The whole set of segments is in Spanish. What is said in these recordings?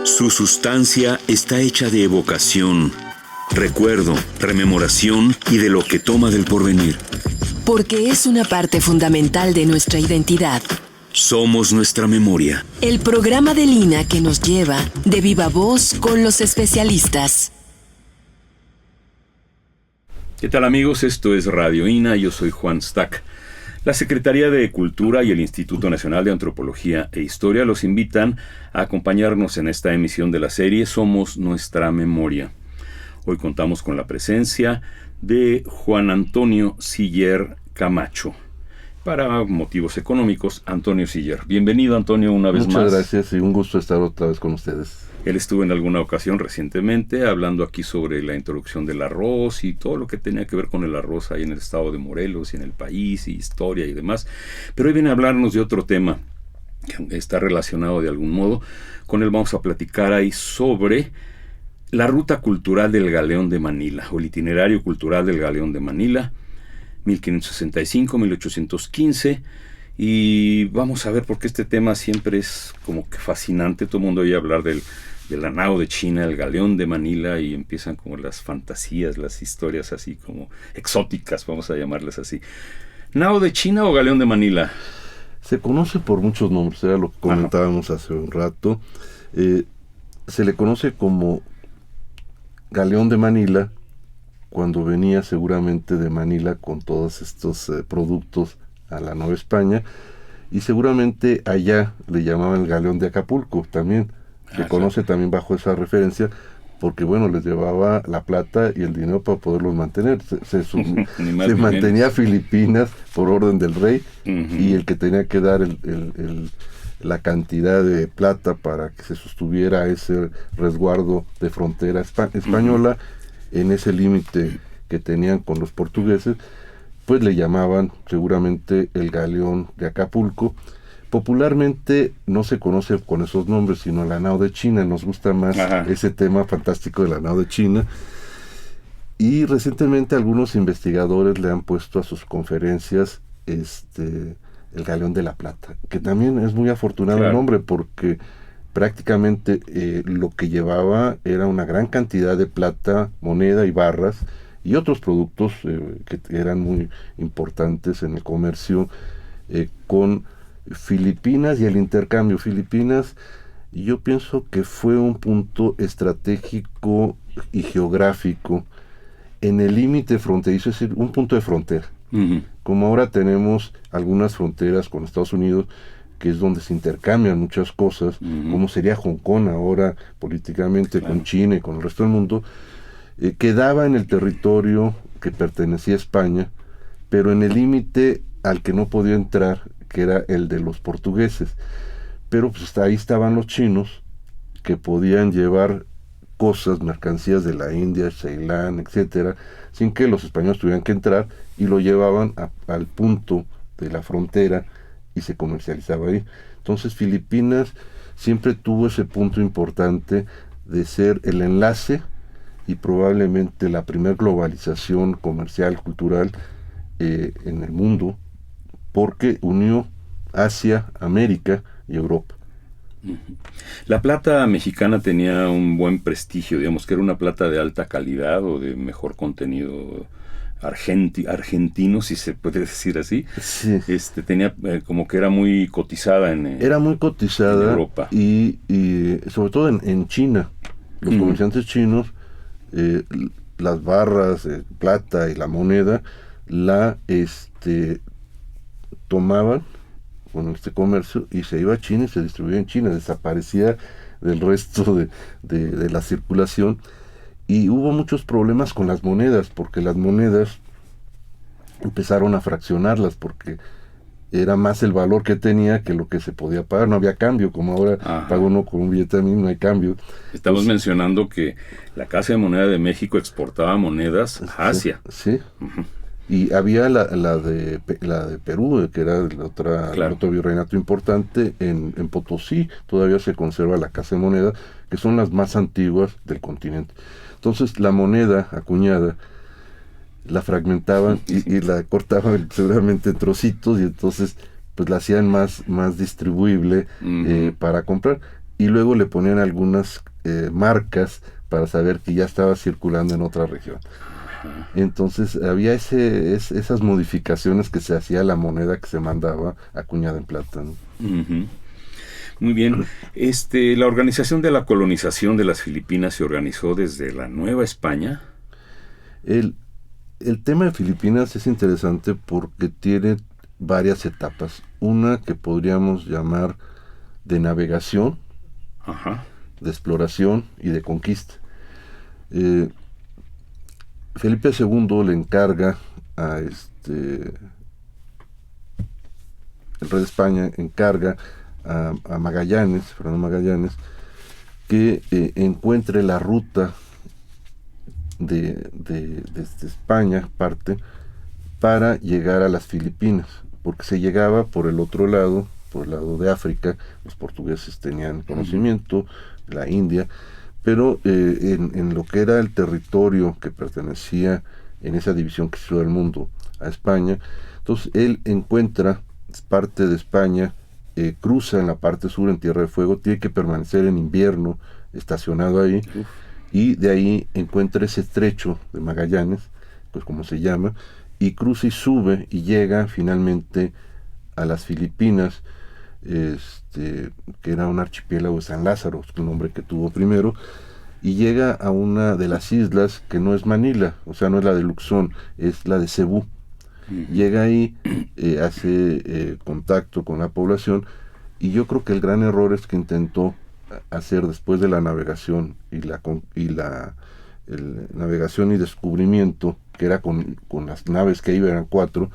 Su sustancia está hecha de evocación, recuerdo, rememoración y de lo que toma del porvenir. Porque es una parte fundamental de nuestra identidad. Somos nuestra memoria. El programa de Lina que nos lleva de viva voz con los especialistas. ¿Qué tal, amigos? Esto es Radio INA, yo soy Juan Stack. La Secretaría de Cultura y el Instituto Nacional de Antropología e Historia los invitan a acompañarnos en esta emisión de la serie Somos Nuestra Memoria. Hoy contamos con la presencia de Juan Antonio Siller Camacho. Para motivos económicos, Antonio Siller. Bienvenido, Antonio, una vez más. Muchas gracias y un gusto estar otra vez con ustedes. Él estuvo en alguna ocasión recientemente hablando aquí sobre la introducción del arroz y todo lo que tenía que ver con el arroz ahí en el estado de Morelos y en el país y historia y demás. Pero hoy viene a hablarnos de otro tema que está relacionado de algún modo. Con él vamos a platicar ahí sobre la ruta cultural del Galeón de Manila o el itinerario cultural del Galeón de Manila, 1565-1815. Y vamos a ver por qué este tema siempre es como que fascinante. Todo el mundo oye hablar de la nao de China, el Galeón de Manila, y empiezan como las fantasías, las historias así como exóticas, vamos a llamarlas así. ¿Nao de China o Galeón de Manila? Se conoce por muchos nombres, era lo que comentábamos hace un rato. Se le conoce como Galeón de Manila cuando venía seguramente de Manila con todos estos productos a la Nueva España, y seguramente allá le llamaban el Galeón de Acapulco también. Se conoce también bajo esa referencia, porque bueno, les llevaba la plata y el dinero para poderlos mantener. Se mantenía Filipinas por orden del rey, y el que tenía que dar la cantidad de plata para que se sostuviera ese resguardo de frontera española, en ese límite que tenían con los portugueses, pues le llamaban seguramente el Galeón de Acapulco. Popularmente no se conoce con esos nombres, sino la nao de China. Nos gusta más ese tema fantástico de la nao de China. Y recientemente algunos investigadores le han puesto a sus conferencias el Galeón de la Plata, que también es muy afortunado el nombre, porque prácticamente lo que llevaba era una gran cantidad de plata, moneda y barras, y otros productos que eran muy importantes en el comercio con Filipinas y el intercambio. Filipinas, yo pienso que fue un punto estratégico y geográfico en el límite fronterizo, es decir, un punto de frontera. Como ahora tenemos algunas fronteras con Estados Unidos, que es donde se intercambian muchas cosas, como sería Hong Kong ahora políticamente con China y con el resto del mundo, quedaba en el territorio que pertenecía a España, pero en el límite al que no podía entrar, que era el de los portugueses. Pero pues ahí estaban los chinos, que podían llevar cosas, mercancías de la India, Ceilán, etcétera, sin que los españoles tuvieran que entrar, y lo llevaban al punto de la frontera y se comercializaba ahí. Entonces Filipinas siempre tuvo ese punto importante de ser el enlace y probablemente la primera globalización comercial, cultural en el mundo, porque unió Asia, América y Europa. La plata mexicana tenía un buen prestigio, digamos que era una plata de alta calidad o de mejor contenido argentino, si se puede decir así. Sí. Tenía como que era muy cotizada era muy cotizada en Europa y sobre todo en China. Los comerciantes chinos, las barras de plata y la moneda la tomaban con este comercio y se iba a China y se distribuía en China, desaparecía del resto de la circulación, y hubo muchos problemas con las monedas, porque las monedas empezaron a fraccionarlas, porque era más el valor que tenía que lo que se podía pagar. No había cambio, como ahora paga uno con un billete, a mí no hay cambio. Estamos mencionando que la Casa de Moneda de México exportaba monedas a Asia. Sí. Y había la de Perú, que era el otro virreinato importante, en Potosí. Todavía se conserva la Casa de Moneda, que son las más antiguas del continente. Entonces la moneda acuñada la fragmentaban y la cortaban seguramente en trocitos, y entonces pues la hacían más distribuible para comprar. y luego le ponían algunas marcas para saber que ya estaba circulando en otra región. Entonces había esas modificaciones que se hacía a la moneda que se mandaba acuñada en plata, ¿no? Uh-huh. Muy bien. La organización de la colonización de las Filipinas se organizó desde la Nueva España. El tema de Filipinas es interesante porque tiene varias etapas. Una que podríamos llamar de navegación, Ajá. de exploración y de conquista. Felipe II le encarga a el rey de España encarga a Magallanes, Fernando Magallanes, que encuentre la ruta de España, para llegar a las Filipinas, porque se llegaba por el otro lado, por el lado de África. Los portugueses tenían conocimiento, la India, pero en lo que era el territorio que pertenecía en esa división que se hizo del mundo a España, entonces él encuentra parte de España, cruza en la parte sur en Tierra de Fuego, tiene que permanecer en invierno estacionado ahí, y de ahí encuentra ese estrecho de Magallanes, pues como se llama, y cruza y sube y llega finalmente a las Filipinas, que era un archipiélago de San Lázaro, el nombre que tuvo primero, y llega a una de las islas que no es Manila, o sea, no es la de Luxón, es la de Cebú. Llega ahí, hace contacto con la población, y yo creo que el gran error es que intentó hacer después de la navegación navegación y descubrimiento, que era con las naves que iban, eran 4,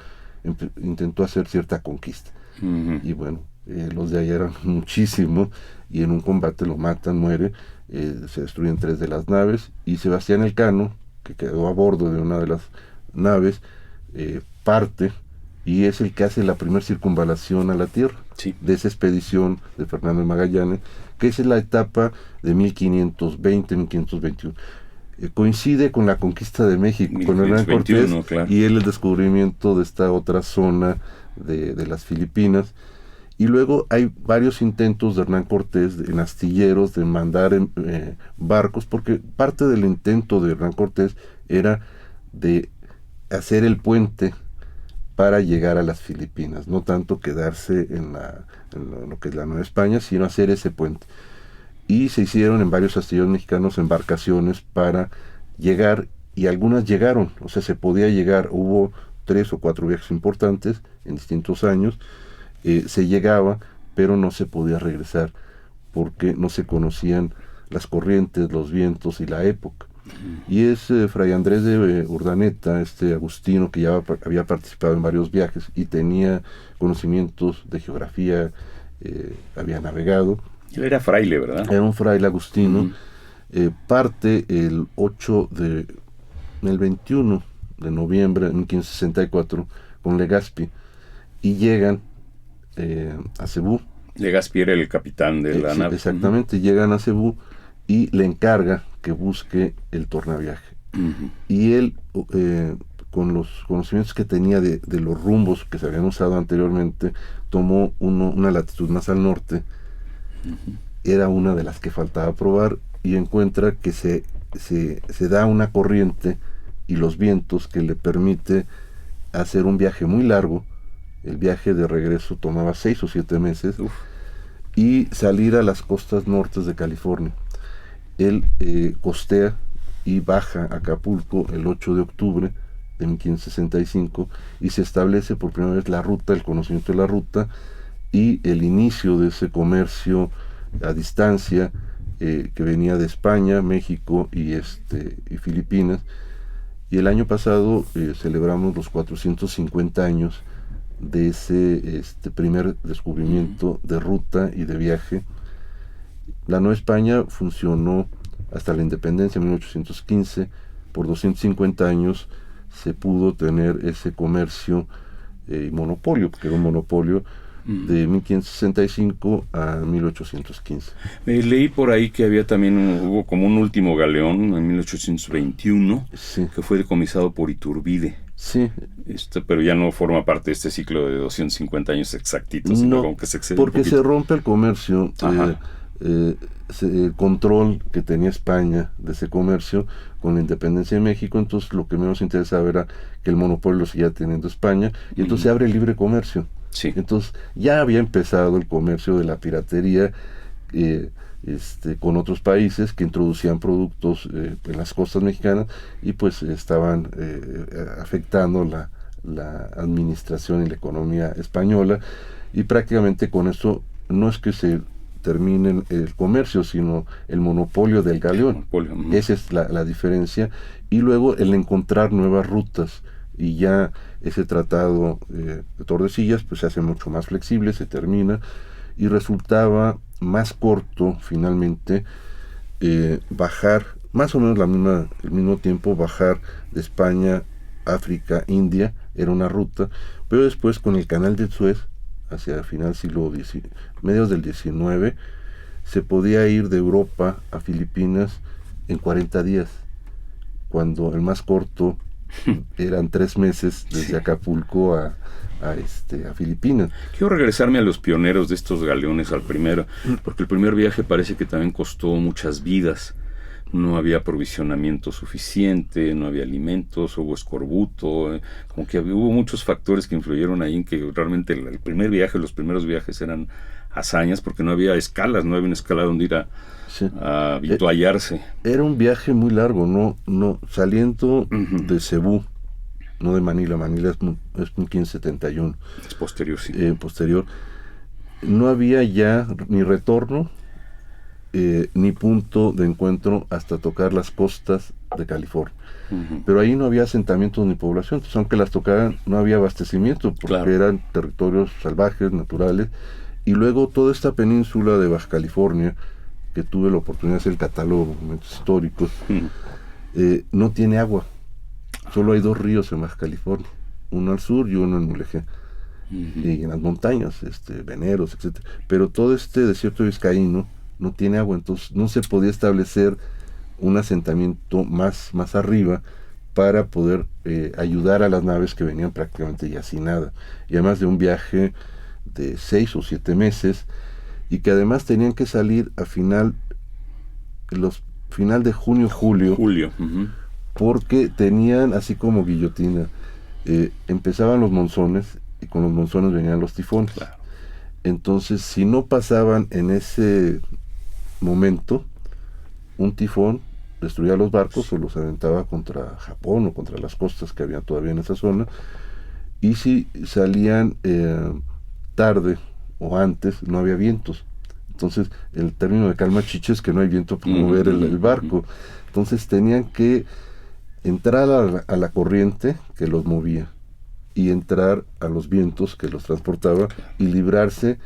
intentó hacer cierta conquista. Y bueno, los de allá eran muchísimos, y en un combate lo matan, muere, se destruyen 3 de las naves, y Sebastián Elcano, que quedó a bordo de una de las naves, parte, y es el que hace la primera circunvalación a la Tierra, sí, de esa expedición de Fernando de Magallanes, que es la etapa de 1520-1521. Coincide con la conquista de México, con Hernán Cortés, claro, y el descubrimiento de esta otra zona de las Filipinas. Y luego hay varios intentos de Hernán Cortés en astilleros de mandar barcos, porque parte del intento de Hernán Cortés era de hacer el puente para llegar a las Filipinas, no tanto quedarse en lo que es la Nueva España, sino hacer ese puente. Y se hicieron en varios astilleros mexicanos embarcaciones para llegar, y algunas llegaron, o sea, se podía llegar. Hubo 3 o 4 viajes importantes en distintos años, se llegaba, pero no se podía regresar, porque no se conocían las corrientes, los vientos y la época. Y es Fray Andrés de Urdaneta, agustino, que ya había participado en varios viajes y tenía conocimientos de geografía, había navegado. Él era fraile, ¿verdad? Era un fraile agustino. Parte el 21 de noviembre de 1564 con Legazpi, y llegan a Cebú. Legazpi era el capitán de la nave. Exactamente, llegan a Cebú y le encarga que busque el tornaviaje. Y él, con los conocimientos que tenía de los rumbos que se habían usado anteriormente, tomó una latitud más al norte. Era una de las que faltaba probar, y encuentra que se da una corriente y los vientos que le permite hacer un viaje muy largo. El viaje de regreso tomaba 6 o 7 meses. Y salir a las costas nortes de California. Él costea y baja a Acapulco el 8 de octubre de 1565, y se establece por primera vez la ruta, el conocimiento de la ruta y el inicio de ese comercio a distancia, que venía de España, México y Filipinas. Y el año pasado celebramos los 450 años de ese primer descubrimiento de ruta y de viaje. La Nueva España funcionó hasta la independencia en 1815. Por 250 años se pudo tener ese comercio y monopolio, porque era un monopolio de 1565 a 1815. Leí por ahí que hubo como un último galeón en 1821, sí, que fue decomisado por Iturbide. Sí. Pero ya no forma parte de este ciclo de 250 años exactitos, sino no, como que se excede porque se rompe el comercio. el control que tenía España de ese comercio con la independencia de México. Entonces lo que menos interesaba era que el monopolio lo seguía teniendo España, y entonces se abre el libre comercio. Sí. Entonces ya había empezado el comercio de la piratería con otros países que introducían productos en las costas mexicanas, y pues estaban afectando la administración y la economía española, y prácticamente con eso no es que se termine el comercio, sino el monopolio del galeón. Esa es la diferencia. Y luego el encontrar nuevas rutas, y ya ese tratado de Tordesillas pues se hace mucho más flexible, se termina, y resultaba más corto finalmente bajar, más o menos el mismo tiempo, bajar de España, África, India, era una ruta, pero después con el canal de Suez, hacia final mediados del 19, se podía ir de Europa a Filipinas en 40 días, cuando el más corto eran 3 meses desde Acapulco a Filipinas. Quiero regresarme a los pioneros de estos galeones, al primero, porque el primer viaje parece que también costó muchas vidas. No había aprovisionamiento suficiente, no había alimentos, hubo escorbuto, como que hubo muchos factores que influyeron ahí en que realmente el primer viaje, los primeros viajes eran hazañas, porque no había escalas, no había una escala donde ir a vituallarse. Era un viaje muy largo, no saliendo de Cebú, no de Manila. Manila es 1571. Es posterior, sí. Posterior. No había ya ni retorno, ni punto de encuentro hasta tocar las costas de California. Pero ahí no había asentamientos ni población, entonces aunque las tocaran no había abastecimiento, porque eran territorios salvajes, naturales. Y luego toda esta península de Baja California, que tuve la oportunidad de hacer el catálogo de monumentos históricos, no tiene agua. Solo hay 2 ríos en Baja California, uno al sur y uno en Mulegé, y en las montañas, Veneros, etcétera. Pero todo este desierto vizcaíno no tiene agua, entonces no se podía establecer un asentamiento más arriba para poder ayudar a las naves que venían prácticamente ya sin nada, y además de un viaje de 6 o 7 meses, y que además tenían que salir a final de julio, porque tenían, así como guillotina, empezaban los monzones, y con los monzones venían los tifones. Entonces, si no pasaban en ese momento, un tifón destruía los barcos o los aventaba contra Japón o contra las costas que había todavía en esa zona, y si salían tarde o antes, no había vientos. Entonces el término de calma chiche es que no hay viento para mover el barco. Entonces tenían que entrar a la corriente que los movía, y entrar a los vientos que los transportaba, y librarse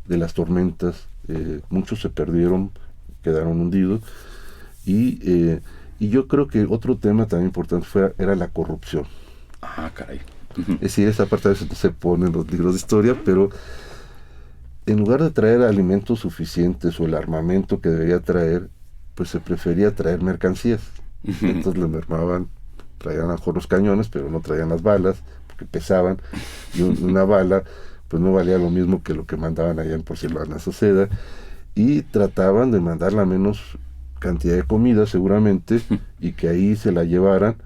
de las tormentas. Muchos se perdieron, quedaron hundidos, y yo creo que otro tema también importante era la corrupción. Caray. Es decir, esa parte a veces no se pone en los libros de historia, pero en lugar de traer alimentos suficientes o el armamento que debería traer, pues se prefería traer mercancías. Entonces le mermaban, traían a lo mejor los cañones, pero no traían las balas, porque pesaban, y una bala pues no valía lo mismo que lo que mandaban allá en porcelana Seda, y trataban de mandar la menos cantidad de comida seguramente, y que ahí se la llevaran,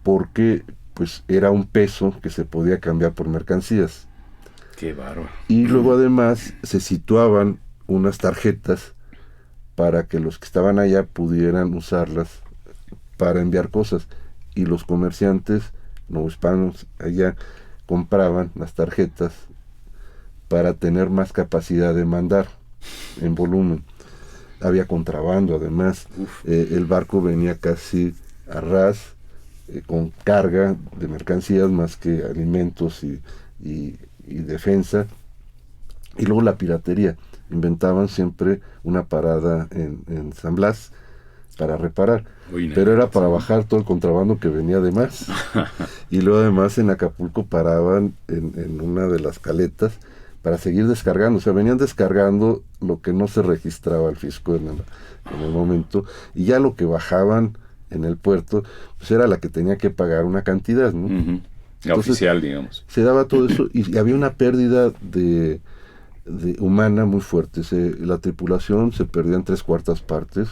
porque pues era un peso que se podía cambiar por mercancías. Qué bárbaro. Y luego además se situaban unas tarjetas para que los que estaban allá pudieran usarlas para enviar cosas, y los comerciantes novohispanos allá compraban las tarjetas para tener más capacidad de mandar en volumen. Había contrabando además. El barco venía casi a ras, con carga de mercancías más que alimentos y defensa. Y luego la piratería. Inventaban siempre una parada en San Blas para reparar, pero era para bajar todo el contrabando que venía de más. Y luego además en Acapulco paraban en una de las caletas para seguir descargando. O sea, venían descargando lo que no se registraba al fisco en el momento, y ya lo que bajaban en el puerto pues era la que tenía que pagar una cantidad, ¿no? La oficial, digamos. Se daba todo eso, y había una pérdida de humana muy fuerte. La tripulación se perdían 3/4 partes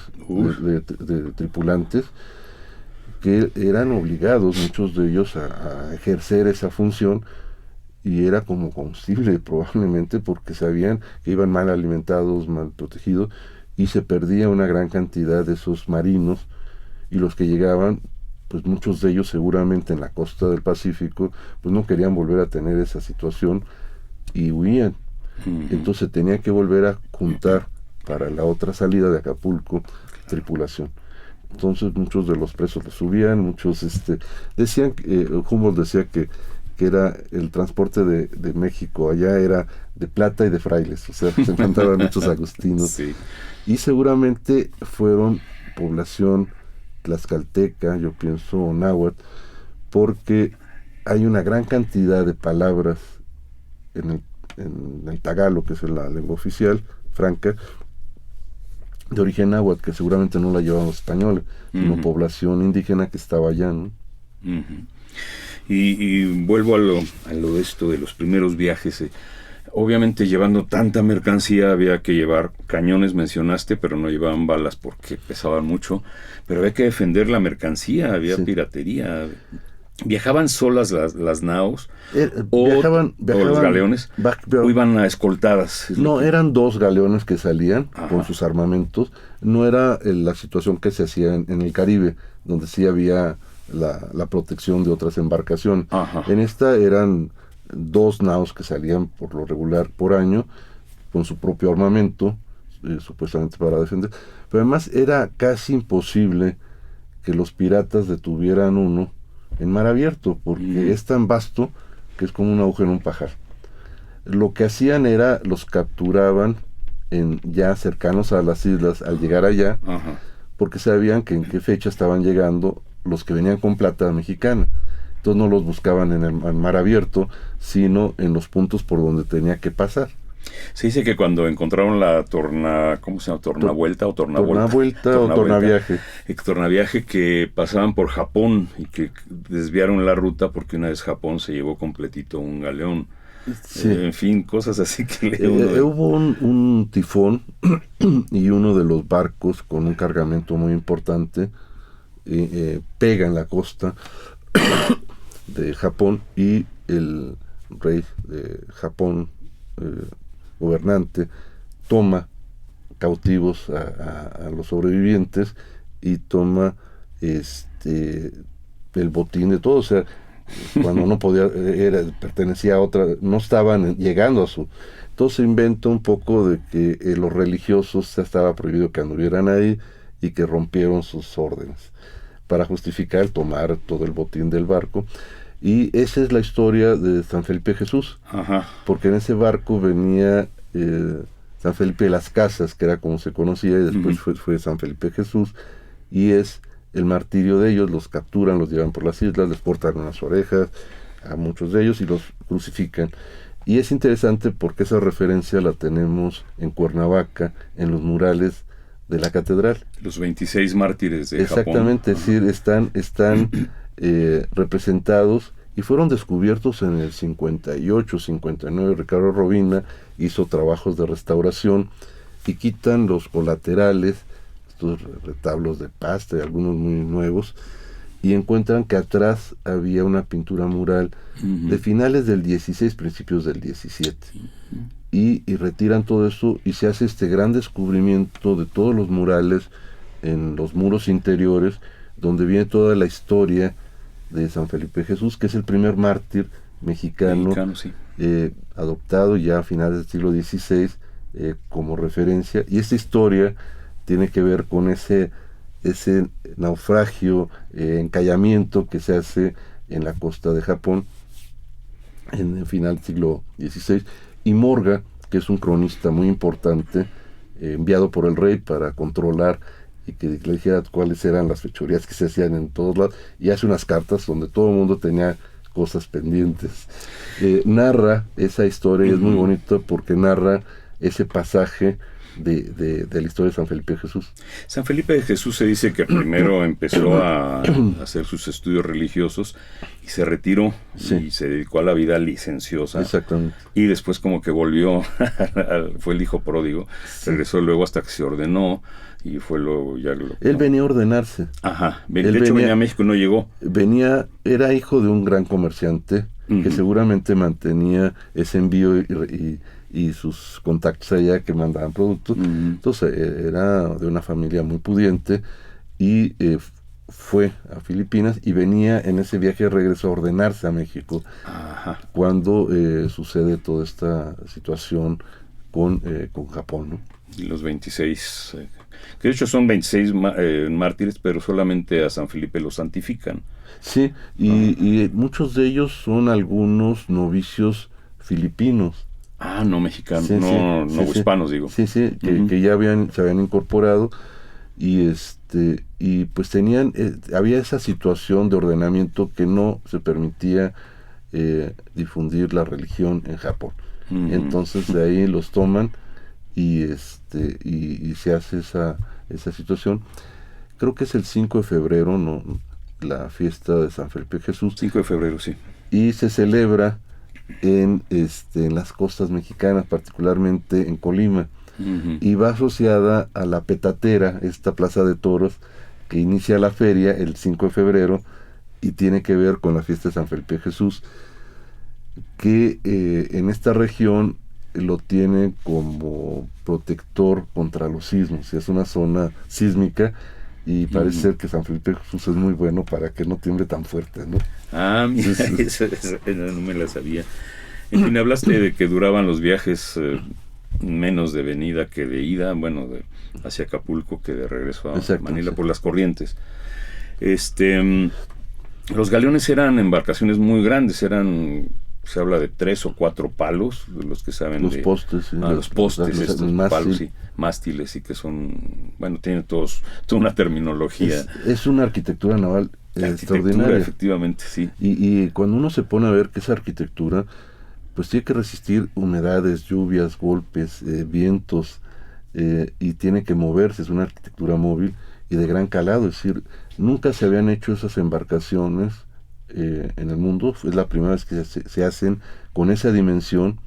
de tripulantes que eran obligados, muchos de ellos, a ejercer esa función, y era como combustible probablemente, porque sabían que iban mal alimentados, mal protegidos, y se perdía una gran cantidad de esos marinos, y los que llegaban, pues muchos de ellos seguramente en la costa del Pacífico, pues no querían volver a tener esa situación y huían. Entonces tenía que volver a juntar para la otra salida de Acapulco tripulación. Entonces muchos de los presos los subían, muchos decían, Humboldt decía que era el transporte de México, allá era de plata y de frailes, o sea, se encontraban muchos agustinos. Sí. Y seguramente fueron población tlaxcalteca, yo pienso, o náhuatl, porque hay una gran cantidad de palabras en el tagalo, que es la lengua oficial, franca, de origen náhuatl, que seguramente no la llevaban los españoles, sino población indígena que estaba allá, ¿no? Y vuelvo a lo de esto de los primeros viajes. Obviamente llevando tanta mercancía había que llevar cañones, mencionaste, pero no llevaban balas porque pesaban mucho, pero había que defender la mercancía, había piratería. ¿Viajaban solas las naos viajaban, o los galeones? ¿O iban a escoltadas? No, eran 2 galeones que salían con sus armamentos. No era la situación que se hacía en el Caribe, donde sí había la protección de otras embarcaciones. En esta eran 2 naos que salían por lo regular por año, con su propio armamento, supuestamente para defender. Pero además era casi imposible que los piratas detuvieran uno en mar abierto, porque es tan vasto que es como un agujero en un pajar. Lo que hacían era, los capturaban ya cercanos a las islas al llegar allá, porque sabían que en qué fecha estaban llegando los que venían con plata mexicana. Entonces no los buscaban en el mar abierto, sino en los puntos por donde tenía que pasar. Se dice que cuando encontraron la ¿cómo se llama? ¿Tornavuelta o tornavuelta o tornaviaje? Tornaviaje, que pasaban por Japón y que desviaron la ruta porque una vez Japón se llevó completito un galeón. Sí. En fin, cosas así que hubo un tifón y uno de los barcos con un cargamento muy importante pega en la costa de Japón, y el rey de Japón, gobernante, toma cautivos a los sobrevivientes y toma el botín de todo. O sea, cuando no podía, pertenecía a otra, no estaban llegando a su. Entonces se inventa un poco de que los religiosos ya estaba prohibido que anduvieran ahí y que rompieron sus órdenes para justificar tomar todo el botín del barco. Y esa es la historia de San Felipe Jesús, porque en ese barco venía San Felipe de las Casas, que era como se conocía, y después fue San Felipe Jesús, y es el martirio de ellos. Los capturan, los llevan por las islas, les cortan unas orejas a muchos de ellos y los crucifican. Y es interesante porque esa referencia la tenemos en Cuernavaca, en los murales de la catedral. Los 26 mártires de Japón. Exactamente, es decir, están representados, y fueron descubiertos en el 58, 59. Ricardo Robina hizo trabajos de restauración y quitan los colaterales, estos retablos de pasta y algunos muy nuevos, y encuentran que atrás había una pintura mural de finales del 16, principios del 17. Y retiran todo eso y se hace este gran descubrimiento de todos los murales en los muros interiores, donde viene toda la historia de San Felipe Jesús, que es el primer mártir mexicano sí. Adoptado ya a finales del siglo XVI como referencia. Y esta historia tiene que ver con ese naufragio, encallamiento que se hace en la costa de Japón en el final del siglo XVI. Y Morga, que es un cronista muy importante, enviado por el rey para controlar y que le dijera cuáles eran las fechorías que se hacían en todos lados, y hace unas cartas donde todo el mundo tenía cosas pendientes. Narra esa historia, y es muy bonito porque narra ese pasaje de la historia de San Felipe de Jesús. San Felipe de Jesús se dice que primero empezó a hacer sus estudios religiosos y se retiró y se dedicó a la vida licenciosa. Exactamente. Y después como que volvió, fue el hijo pródigo, regresó luego hasta que se ordenó y fue luego ya... Él venía a ordenarse. Ajá, de hecho venía a México y no llegó. Era hijo de un gran comerciante que seguramente mantenía ese envío y sus contactos allá que mandaban productos. Entonces era de una familia muy pudiente y fue a Filipinas y venía en ese viaje de regreso a ordenarse a México. Ajá. Cuando sucede toda esta situación con Japón, ¿no? Y los 26, que de hecho son 26 mártires, pero solamente a San Felipe lo santifican. Sí, y muchos de ellos son algunos novicios filipinos. No mexicanos, no hispanos, digo. Sí, que ya se habían incorporado y pues tenían, había esa situación de ordenamiento que no se permitía difundir la religión en Japón. Entonces de ahí los toman y se hace esa situación. Creo que es el 5 de febrero, ¿no? La fiesta de San Felipe de Jesús. 5 de febrero, sí. Y se celebra en las costas mexicanas, particularmente en Colima, y va asociada a la Petatera, esta plaza de toros que inicia la feria el 5 de febrero y tiene que ver con la fiesta de San Felipe de Jesús, que en esta región lo tiene como protector contra los sismos. Es una zona sísmica y parece ser que San Felipe de Jesús es muy bueno para que no tiemble tan fuerte, ¿no? Mira, esa no me la sabía. En fin, hablaste de que duraban los viajes menos de venida que de ida, bueno, hacia Acapulco que de regreso a Manila por las corrientes. Los galeones eran embarcaciones muy grandes, se habla de 3 o 4 palos, de los que saben los postes, sí, los postes, estos palos, sí, mástiles, y que son, bueno, tienen toda una terminología. Es una arquitectura naval extraordinaria. Efectivamente, sí. Y cuando uno se pone a ver que esa arquitectura, pues tiene que resistir humedades, lluvias, golpes, vientos, y tiene que moverse, es una arquitectura móvil y de gran calado, es decir, nunca se habían hecho esas embarcaciones en el mundo, es la primera vez que se hacen con esa dimensión,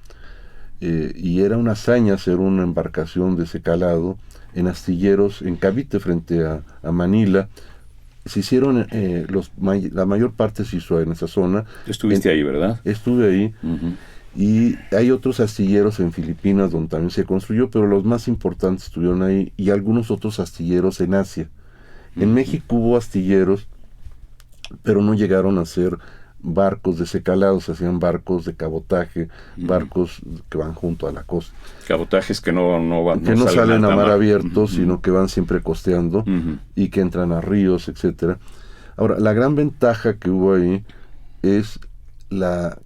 y era una hazaña hacer una embarcación de ese calado en astilleros en Cavite frente a Manila. Se hicieron, la mayor parte se hizo en esa zona. Estuviste ahí, ¿verdad? Estuve ahí. Y hay otros astilleros en Filipinas donde también se construyó, pero los más importantes estuvieron ahí, y algunos otros astilleros en Asia. En México hubo astilleros, pero no llegaron a ser barcos de ese calado, se hacían barcos de cabotaje, barcos que van junto a la costa. Cabotajes que no salen a mar abierto, sino que van siempre costeando y que entran a ríos, etcétera. Ahora, la gran ventaja que hubo ahí es la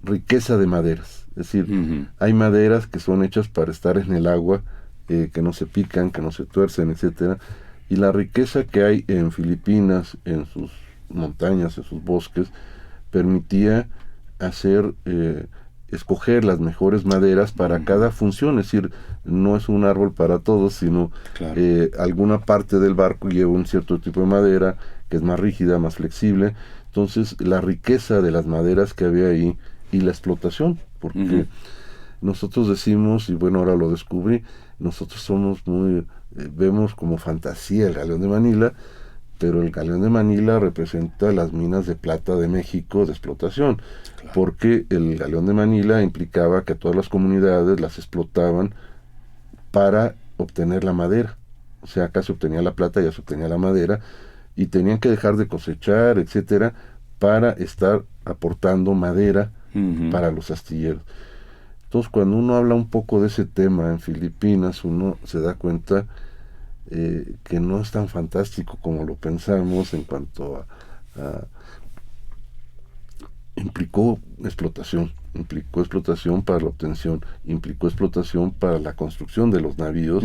riqueza de maderas, es decir, hay maderas que son hechas para estar en el agua, que no se pican, que no se tuercen, etcétera, y la riqueza que hay en Filipinas, en sus montañas, en sus bosques, permitía escoger las mejores maderas para cada función, es decir, no es un árbol para todos, sino alguna parte del barco lleva un cierto tipo de madera que es más rígida, más flexible. Entonces la riqueza de las maderas que había ahí y la explotación, porque nosotros decimos, y bueno, ahora lo descubrí, nosotros somos vemos como fantasía el galeón de Manila, pero el galeón de Manila representa las minas de plata de México de explotación, porque el galeón de Manila implicaba que todas las comunidades las explotaban para obtener la madera. O sea, acá se obtenía la plata, ya se obtenía la madera, y tenían que dejar de cosechar, etcétera, para estar aportando madera para los astilleros. Entonces, cuando uno habla un poco de ese tema en Filipinas, uno se da cuenta que no es tan fantástico como lo pensamos en cuanto a implicó explotación para la obtención, implicó explotación para la construcción de los navíos.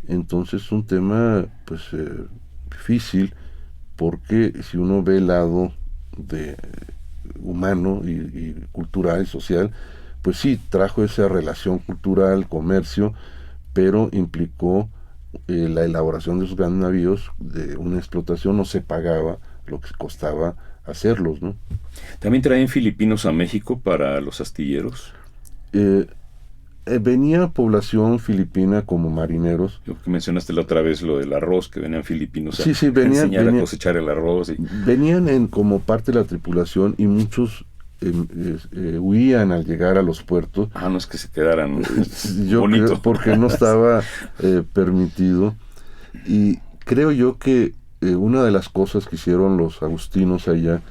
Entonces es un tema pues difícil, porque si uno ve el lado humano y cultural y social, pues sí, trajo esa relación cultural, comercio, pero implicó la elaboración de esos grandes navíos, de una explotación, no se pagaba lo que costaba hacerlos, ¿no? ¿También traen filipinos a México para los astilleros? Venía población filipina como marineros. Lo que mencionaste la otra vez, lo del arroz, que venían filipinos a venían a cosechar el arroz. Venían como parte de la tripulación y muchos huían al llegar a los puertos. No es que se quedaran yo bonito. creo, porque no estaba permitido. Y creo yo que una de las cosas que hicieron los agustinos allá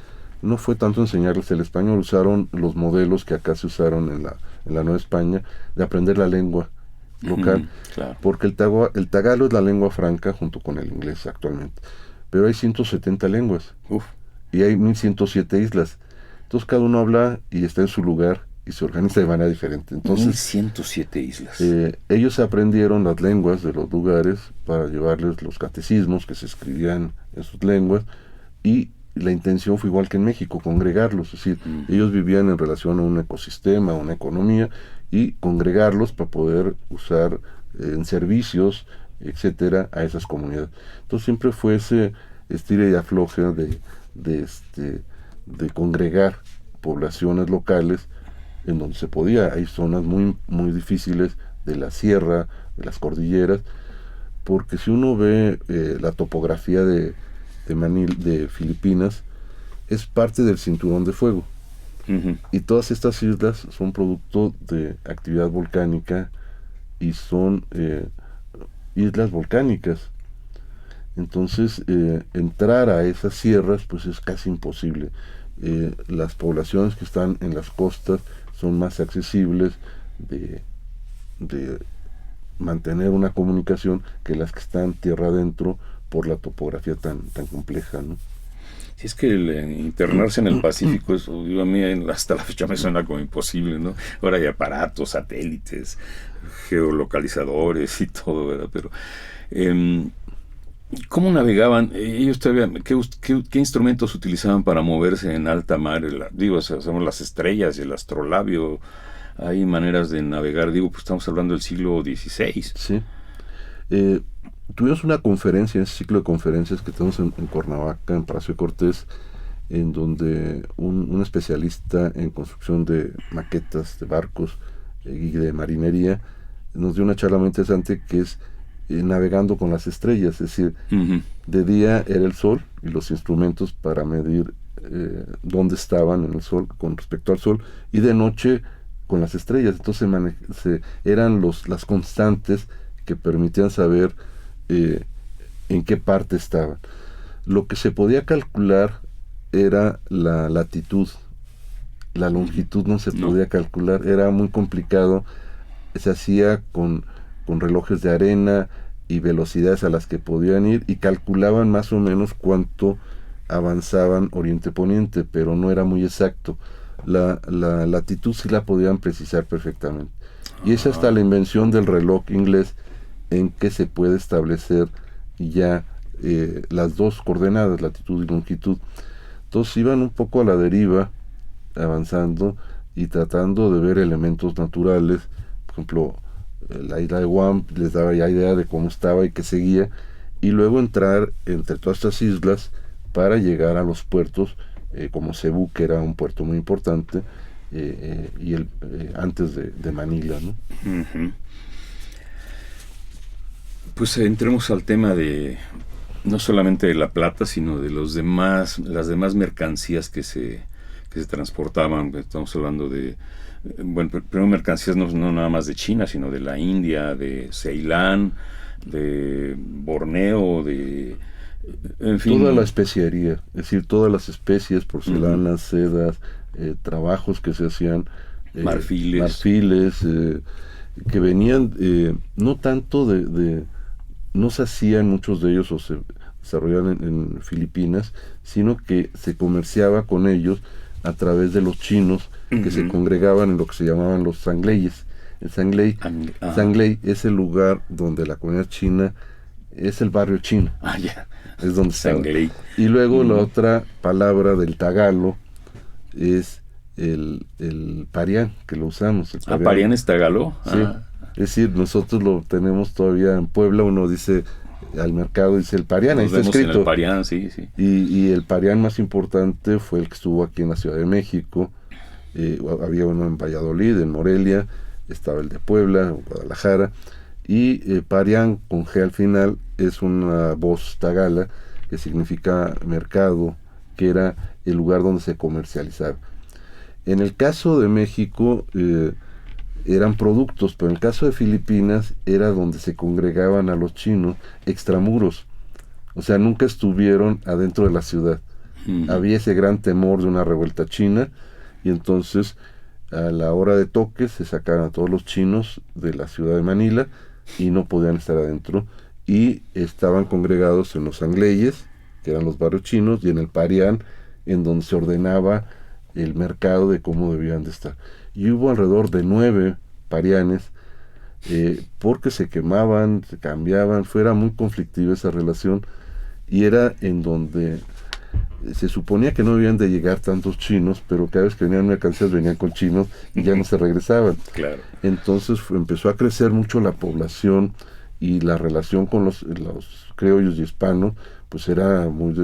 no fue tanto enseñarles el español, usaron los modelos que acá se usaron en la Nueva España, de aprender la lengua local, claro. Porque el tagalo es la lengua franca junto con el inglés actualmente, pero hay 170 lenguas. Uf. Y hay 1107 islas, entonces cada uno habla y está en su lugar y se organiza de manera diferente. Entonces 1107 islas. Ellos aprendieron las lenguas de los lugares para llevarles los catecismos que se escribían en sus lenguas, y la intención fue igual que en México, congregarlos, es decir, ellos vivían en relación a un ecosistema, a una economía, y congregarlos para poder usar en servicios, etcétera, a esas comunidades. Entonces siempre fue ese estira y afloje de congregar poblaciones locales en donde se podía. Hay zonas muy, muy difíciles de la sierra, de las cordilleras, porque si uno ve la topografía de Filipinas, es parte del cinturón de fuego. Uh-huh. Y todas estas islas son producto de actividad volcánica y son islas volcánicas. Entonces, entrar a esas sierras pues es casi imposible. Las poblaciones que están en las costas son más accesibles de mantener una comunicación que las que están tierra adentro por la topografía tan compleja, ¿no? Si es que internarse en el Pacífico, eso, digo, a mí hasta la fecha me suena como imposible, ¿no? Ahora hay aparatos, satélites, geolocalizadores y todo, ¿verdad? Pero ¿cómo navegaban? Ellos todavía, ¿qué instrumentos utilizaban para moverse en alta mar? Hacemos las estrellas y el astrolabio. Hay maneras de navegar, pues estamos hablando del siglo XVI. Sí. Tuvimos una conferencia, ese ciclo de conferencias que tenemos en Cuernavaca, en Palacio de Cortés, en donde un especialista en construcción de maquetas de barcos y de marinería nos dio una charla muy interesante que es navegando con las estrellas, es decir, uh-huh. De día era el sol y los instrumentos para medir dónde estaban en el sol con respecto al sol, y de noche con las estrellas. Entonces eran las constantes que permitían saber en qué parte estaban. Lo que se podía calcular era la latitud, la longitud no se podía calcular, era muy complicado, se hacía con relojes de arena y velocidades a las que podían ir, y calculaban más o menos cuánto avanzaban oriente-poniente, pero no era muy exacto. La latitud sí la podían precisar perfectamente, y es hasta la invención del reloj inglés en que se puede establecer ya las dos coordenadas, latitud y longitud. Entonces iban un poco a la deriva, avanzando y tratando de ver elementos naturales. Por ejemplo, la isla de Guam les daba ya idea de cómo estaba y qué seguía, y luego entrar entre todas estas islas para llegar a los puertos, como Cebú, que era un puerto muy importante, y antes de Manila, ¿no? Uh-huh. Pues entremos al tema de no solamente de la plata, sino de las demás mercancías que se transportaban. Estamos hablando de, primero mercancías no nada más de China, sino de la India, de Ceilán, de Borneo, en fin. Toda la especiería, es decir, todas las especies, porcelanas, sedas, trabajos que se hacían, marfiles, que venían no tanto no se hacían muchos de ellos o se desarrollaban en Filipinas, sino que se comerciaba con ellos a través de los chinos que se congregaban en lo que se llamaban los sangleyes. El sangley es el lugar donde la comunidad china es el barrio chino. Es donde estaba. Y luego la otra palabra del tagalo es el parián, que lo usamos. ¿Parián es tagalo? Sí. Es decir, nosotros lo tenemos todavía en Puebla, uno dice al mercado, dice el Parián, ahí está escrito. En el Parián, sí. Y el Parián más importante fue el que estuvo aquí en la Ciudad de México. Había uno en Valladolid, en Morelia, estaba el de Puebla, Guadalajara, y Parián con G al final es una voz tagala que significa mercado, que era el lugar donde se comercializaba. En el caso de México eran productos, pero en el caso de Filipinas era donde se congregaban a los chinos extramuros, o sea, nunca estuvieron adentro de la ciudad. Había ese gran temor de una revuelta china, y entonces a la hora de toque se sacaban a todos los chinos de la ciudad de Manila y no podían estar adentro, y estaban congregados en los Angleyes, que eran los barrios chinos, y en el Parián, en donde se ordenaba el mercado de cómo debían de estar. Y hubo alrededor de 9 parianes, porque se quemaban, se cambiaban, fuera muy conflictiva esa relación, y era en donde se suponía que no debían de llegar tantos chinos, pero cada vez que venían mercancías venían con chinos y ya no se regresaban. Claro. Entonces empezó a crecer mucho la población, y la relación con los criollos y hispanos pues era muy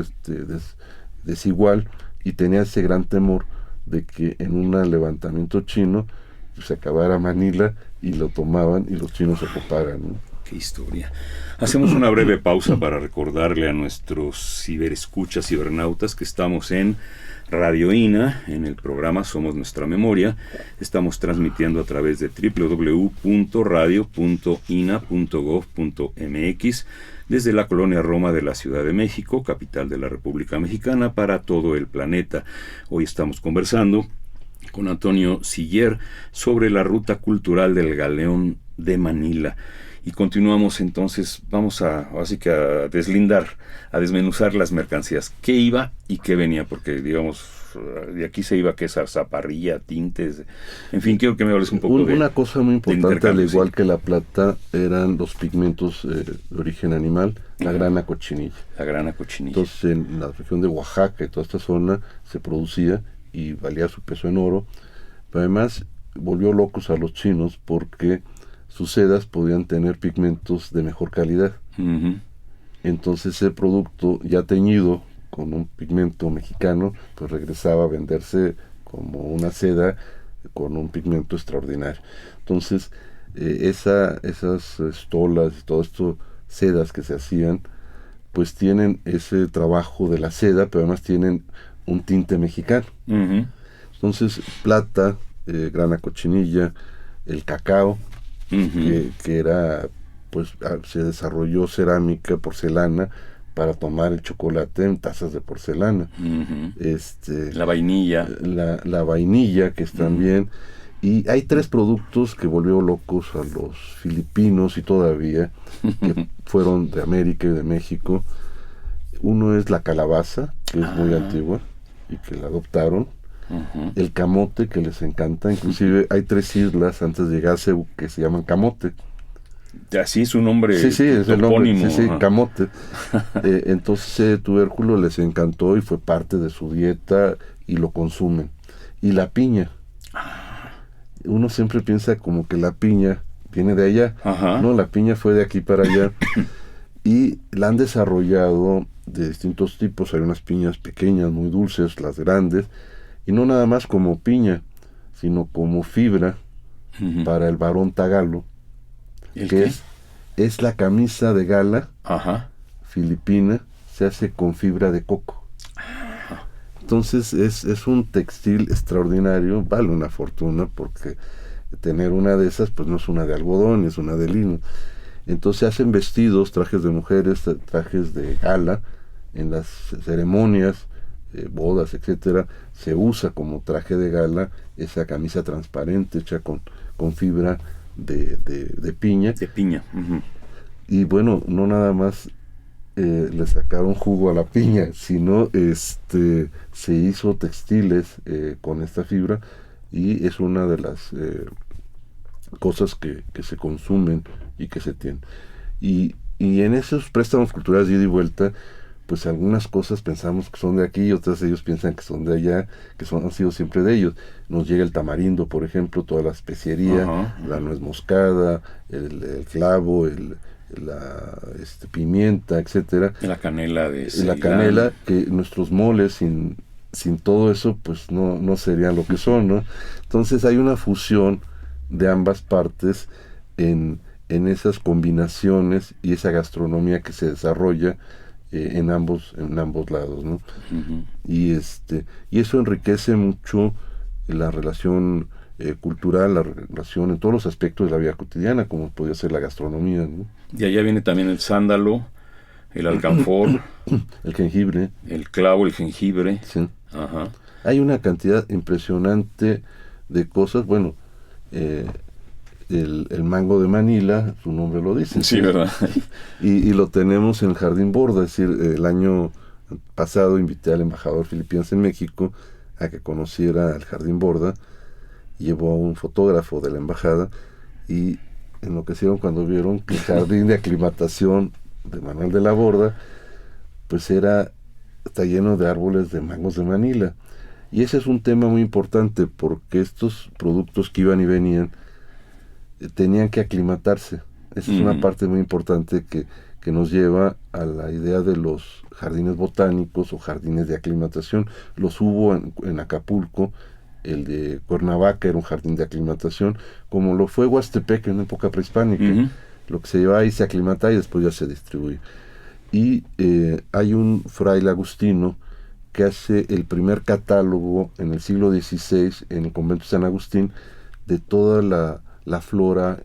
desigual, y tenía ese gran temor de que en un levantamiento chino pues, se acabara Manila y lo tomaban y los chinos se ocuparan, ¿no? Qué historia. Hacemos una breve pausa para recordarle a nuestros ciberescuchas, cibernautas, que estamos en Radio INA, en el programa Somos Nuestra Memoria. Estamos transmitiendo a través de www.radio.ina.gov.mx desde la colonia Roma de la Ciudad de México, capital de la República Mexicana, para todo el planeta. Hoy estamos conversando con Antonio Siller sobre la ruta cultural del Galeón de Manila. Y continuamos entonces, vamos así que a desmenuzar las mercancías. ¿Qué iba y qué venía? Porque, digamos, de aquí se iba que zarzaparrilla, tintes, en fin, quiero que me hables un poco de... Una cosa muy importante, al igual que la plata, eran los pigmentos de origen animal, la grana cochinilla. La grana cochinilla. Entonces, en la región de Oaxaca y toda esta zona se producía y valía su peso en oro. Pero además, volvió locos a los chinos porque sus sedas podían tener pigmentos de mejor calidad. Uh-huh. Entonces ese producto ya teñido con un pigmento mexicano, pues regresaba a venderse como una seda con un pigmento extraordinario. Entonces esas estolas y todo esto, sedas que se hacían, pues tienen ese trabajo de la seda, pero además tienen un tinte mexicano. Uh-huh. Entonces plata, grana cochinilla, el cacao, uh-huh, que era, pues se desarrolló cerámica, porcelana, para tomar el chocolate en tazas de porcelana. uh-huh. La vainilla. La vainilla, que es también. Y hay 3 productos que volvió locos a los filipinos y todavía, que fueron de América y de México. Uno es la calabaza, que es muy antigua y que la adoptaron. Uh-huh. El camote, que les encanta, inclusive hay 3 islas antes de llegar a Cebu que se llaman Camote. Así es su nombre. Sí, es el nombre, sí, uh-huh, Camote. Entonces ese tubérculo les encantó y fue parte de su dieta y lo consumen. Y la piña. Uno siempre piensa como que la piña viene de allá. uh-huh. No, la piña fue de aquí para allá. Y la han desarrollado de distintos tipos. Hay unas piñas pequeñas, muy dulces, las grandes. Y no nada más como piña, sino como fibra uh-huh, para el varón tagalo, ¿El que qué? es la camisa de gala uh-huh, filipina, se hace con fibra de coco. Entonces es un textil extraordinario, vale una fortuna, porque tener una de esas pues no es una de algodón, es una de lino. Entonces se hacen vestidos, trajes de mujeres, trajes de gala, en las ceremonias, bodas, etcétera, se usa como traje de gala esa camisa transparente hecha con fibra de piña. De piña. Uh-huh. Y bueno, no nada más le sacaron jugo a la piña, sino se hizo textiles con esta fibra, y es una de las cosas que se consumen y que se tienen. Y en esos préstamos culturales de ida y vuelta, pues algunas cosas pensamos que son de aquí y otras ellos piensan que son de allá, han sido siempre de ellos. Nos llega el tamarindo, por ejemplo, toda la especiería, la nuez moscada, el clavo, la pimienta, etcétera. La canela de Ceilán. La canela, que nuestros moles sin todo eso, pues no serían lo que son, ¿no? Entonces hay una fusión de ambas partes en esas combinaciones y esa gastronomía que se desarrolla en ambos lados, ¿no? Uh-huh. Y eso enriquece mucho la relación cultural, la relación en todos los aspectos de la vida cotidiana, como podría ser la gastronomía, ¿no? Y allá viene también el sándalo, el alcanfor, el jengibre, el clavo, el jengibre. Sí. Ajá. Hay una cantidad impresionante de cosas. Bueno, el mango de Manila, su nombre lo dice. Sí, ¿verdad? Y lo tenemos en el Jardín Borda. Es decir, el año pasado invité al embajador filipiense en México a que conociera el Jardín Borda. Llevó a un fotógrafo de la embajada y enloquecieron cuando vieron que el jardín de aclimatación de Manuel de la Borda pues está lleno de árboles de mangos de Manila. Y ese es un tema muy importante porque estos productos que iban y venían tenían que aclimatarse. Esa es una parte muy importante que nos lleva a la idea de los jardines botánicos o jardines de aclimatación. Los hubo en Acapulco. El de Cuernavaca era un jardín de aclimatación, como lo fue Huastepec en una época prehispánica. Uh-huh. Lo que se lleva ahí se aclimata y después ya se distribuye. Y hay un fraile agustino que hace el primer catálogo en el siglo XVI en el convento de San Agustín de toda la flora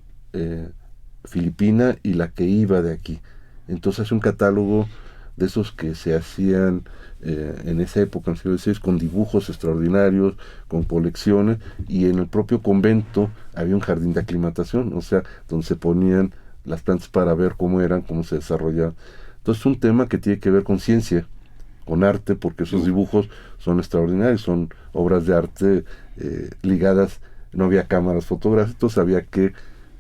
filipina y la que iba de aquí. Entonces hace un catálogo de esos que se hacían en esa época, en el siglo XVI, con dibujos extraordinarios, con colecciones, y en el propio convento había un jardín de aclimatación, o sea, donde se ponían las plantas para ver cómo eran, cómo se desarrollaban. Entonces es un tema que tiene que ver con ciencia, con arte, porque esos dibujos son extraordinarios, son obras de arte ligadas, no había cámaras fotográficas, entonces había que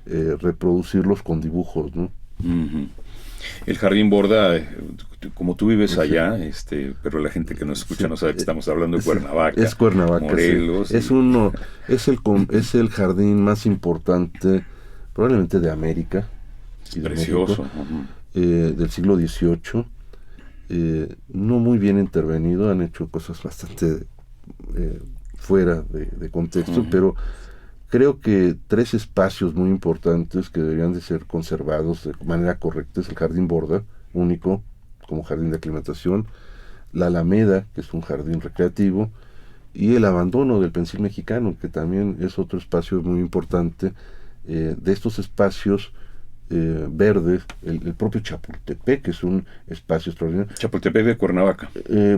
reproducirlos con dibujos, ¿no? Uh-huh. El Jardín Borda, como tú vives allá, pero la gente que nos escucha no sabe que estamos hablando de Cuernavaca. Es Cuernavaca, Morelos. Sí. Es el jardín más importante, probablemente de América. Es precioso. México, del siglo XVIII. No muy bien intervenido, han hecho cosas bastante fuera de contexto, pero creo que 3 espacios muy importantes que deberían de ser conservados de manera correcta es el Jardín Borda, único como jardín de aclimatación, la Alameda, que es un jardín recreativo, y el abandono del Pensil Mexicano, que también es otro espacio muy importante. De estos espacios verdes, el propio Chapultepec, que es un espacio extraordinario. Chapultepec de Cuernavaca.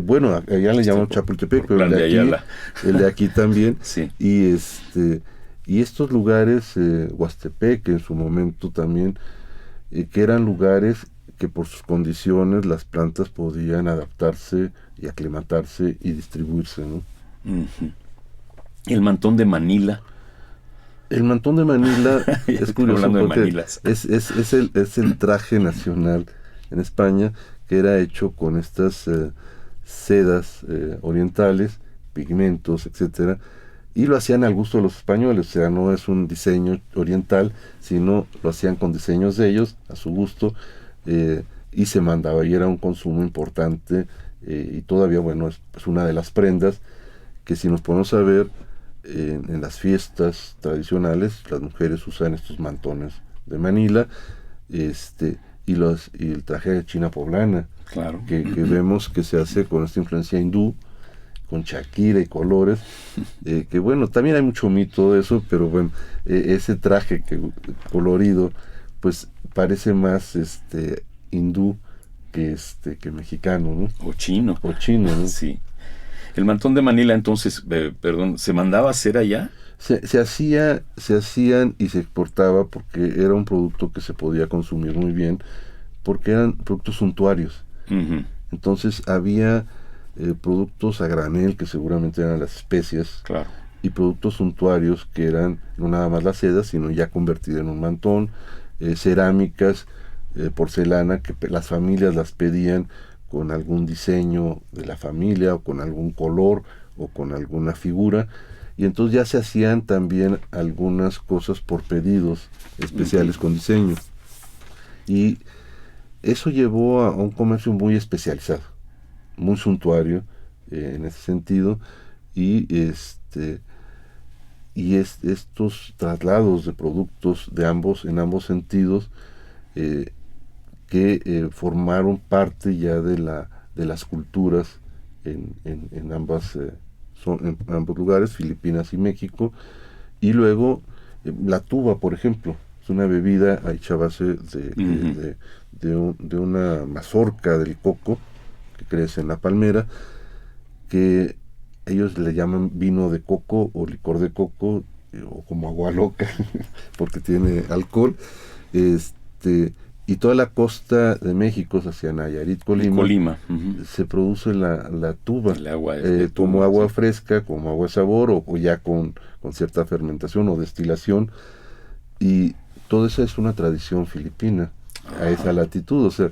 Bueno, allá le llaman Chapultepec, pero el de aquí también. Sí. Y estos lugares, Huastepec en su momento también, que eran lugares que por sus condiciones las plantas podían adaptarse y aclimatarse y distribuirse, ¿no? Uh-huh. El mantón de Manila. El mantón de Manila es curioso porque es el traje nacional en España, que era hecho con estas sedas orientales, pigmentos, etcétera, y lo hacían al gusto de los españoles. O sea, no es un diseño oriental, sino lo hacían con diseños de ellos, a su gusto, y se mandaba, y era un consumo importante, y todavía, bueno, es una de las prendas que, si nos ponemos a ver, en las fiestas tradicionales, las mujeres usan estos mantones de Manila, y el traje de China poblana, claro, que vemos que se hace con esta influencia hindú, con Shakira y colores, que bueno, también hay mucho mito de eso, pero bueno, ese traje colorido, pues parece más hindú que mexicano, ¿no? O chino, ¿no? Sí. El mantón de Manila, entonces, ¿se mandaba a hacer allá? Se hacían y se exportaba porque era un producto que se podía consumir muy bien, porque eran productos suntuarios. Uh-huh. Entonces había productos a granel, que seguramente eran las especias, claro, y productos suntuarios que eran no nada más la seda, sino ya convertida en un mantón, cerámicas, porcelana, que las familias las pedían con algún diseño de la familia, o con algún color, o con alguna figura, y entonces ya se hacían también algunas cosas por pedidos especiales con diseño. Y eso llevó a un comercio muy especializado, muy suntuario en ese sentido, y estos traslados de productos en ambos sentidos que formaron parte ya de las culturas en ambos lugares, Filipinas y México. Y luego la tuba, por ejemplo, es una bebida hecha a base de una mazorca del coco que crece en la palmera, que ellos le llaman vino de coco o licor de coco, o como agua loca, porque tiene alcohol. Y toda la costa de México, hacia Nayarit, Colima, se produce la tuba, el agua como tuba, agua sí, fresca, como agua de sabor, o ya con cierta fermentación o destilación. Y todo eso es una tradición filipina a esa latitud. O sea,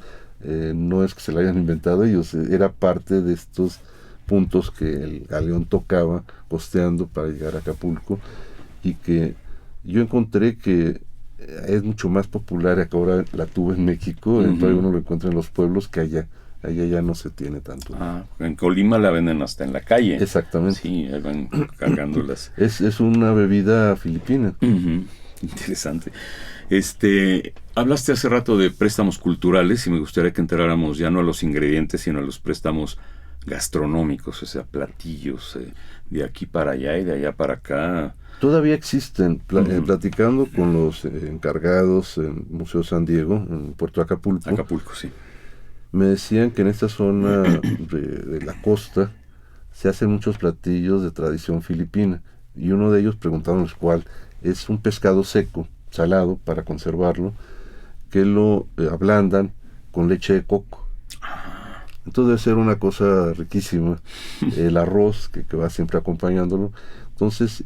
no es que se la hayan inventado ellos, era parte de estos puntos que el galeón tocaba costeando para llegar a Acapulco, y que yo encontré que es mucho más popular acá ahora la tuba en México. Entonces uno lo encuentra en los pueblos, que allá ya no se tiene tanto. En Colima la venden hasta en la calle. Exactamente. Sí, ahí van cargándolas. Es una bebida filipina. Interesante. Hablaste hace rato de préstamos culturales, y me gustaría que entráramos ya no a los ingredientes, sino a los préstamos gastronómicos, o sea, platillos de aquí para allá y de allá para acá. Todavía existen, platicando con los encargados en Museo San Diego, en Puerto Acapulco. Acapulco, sí. Me decían que en esta zona de la costa se hacen muchos platillos de tradición filipina, y uno de ellos, preguntándonos cuál, es un pescado seco, salado, para conservarlo, que lo ablandan con leche de coco. Entonces debe ser una cosa riquísima. El arroz que va siempre acompañándolo. Entonces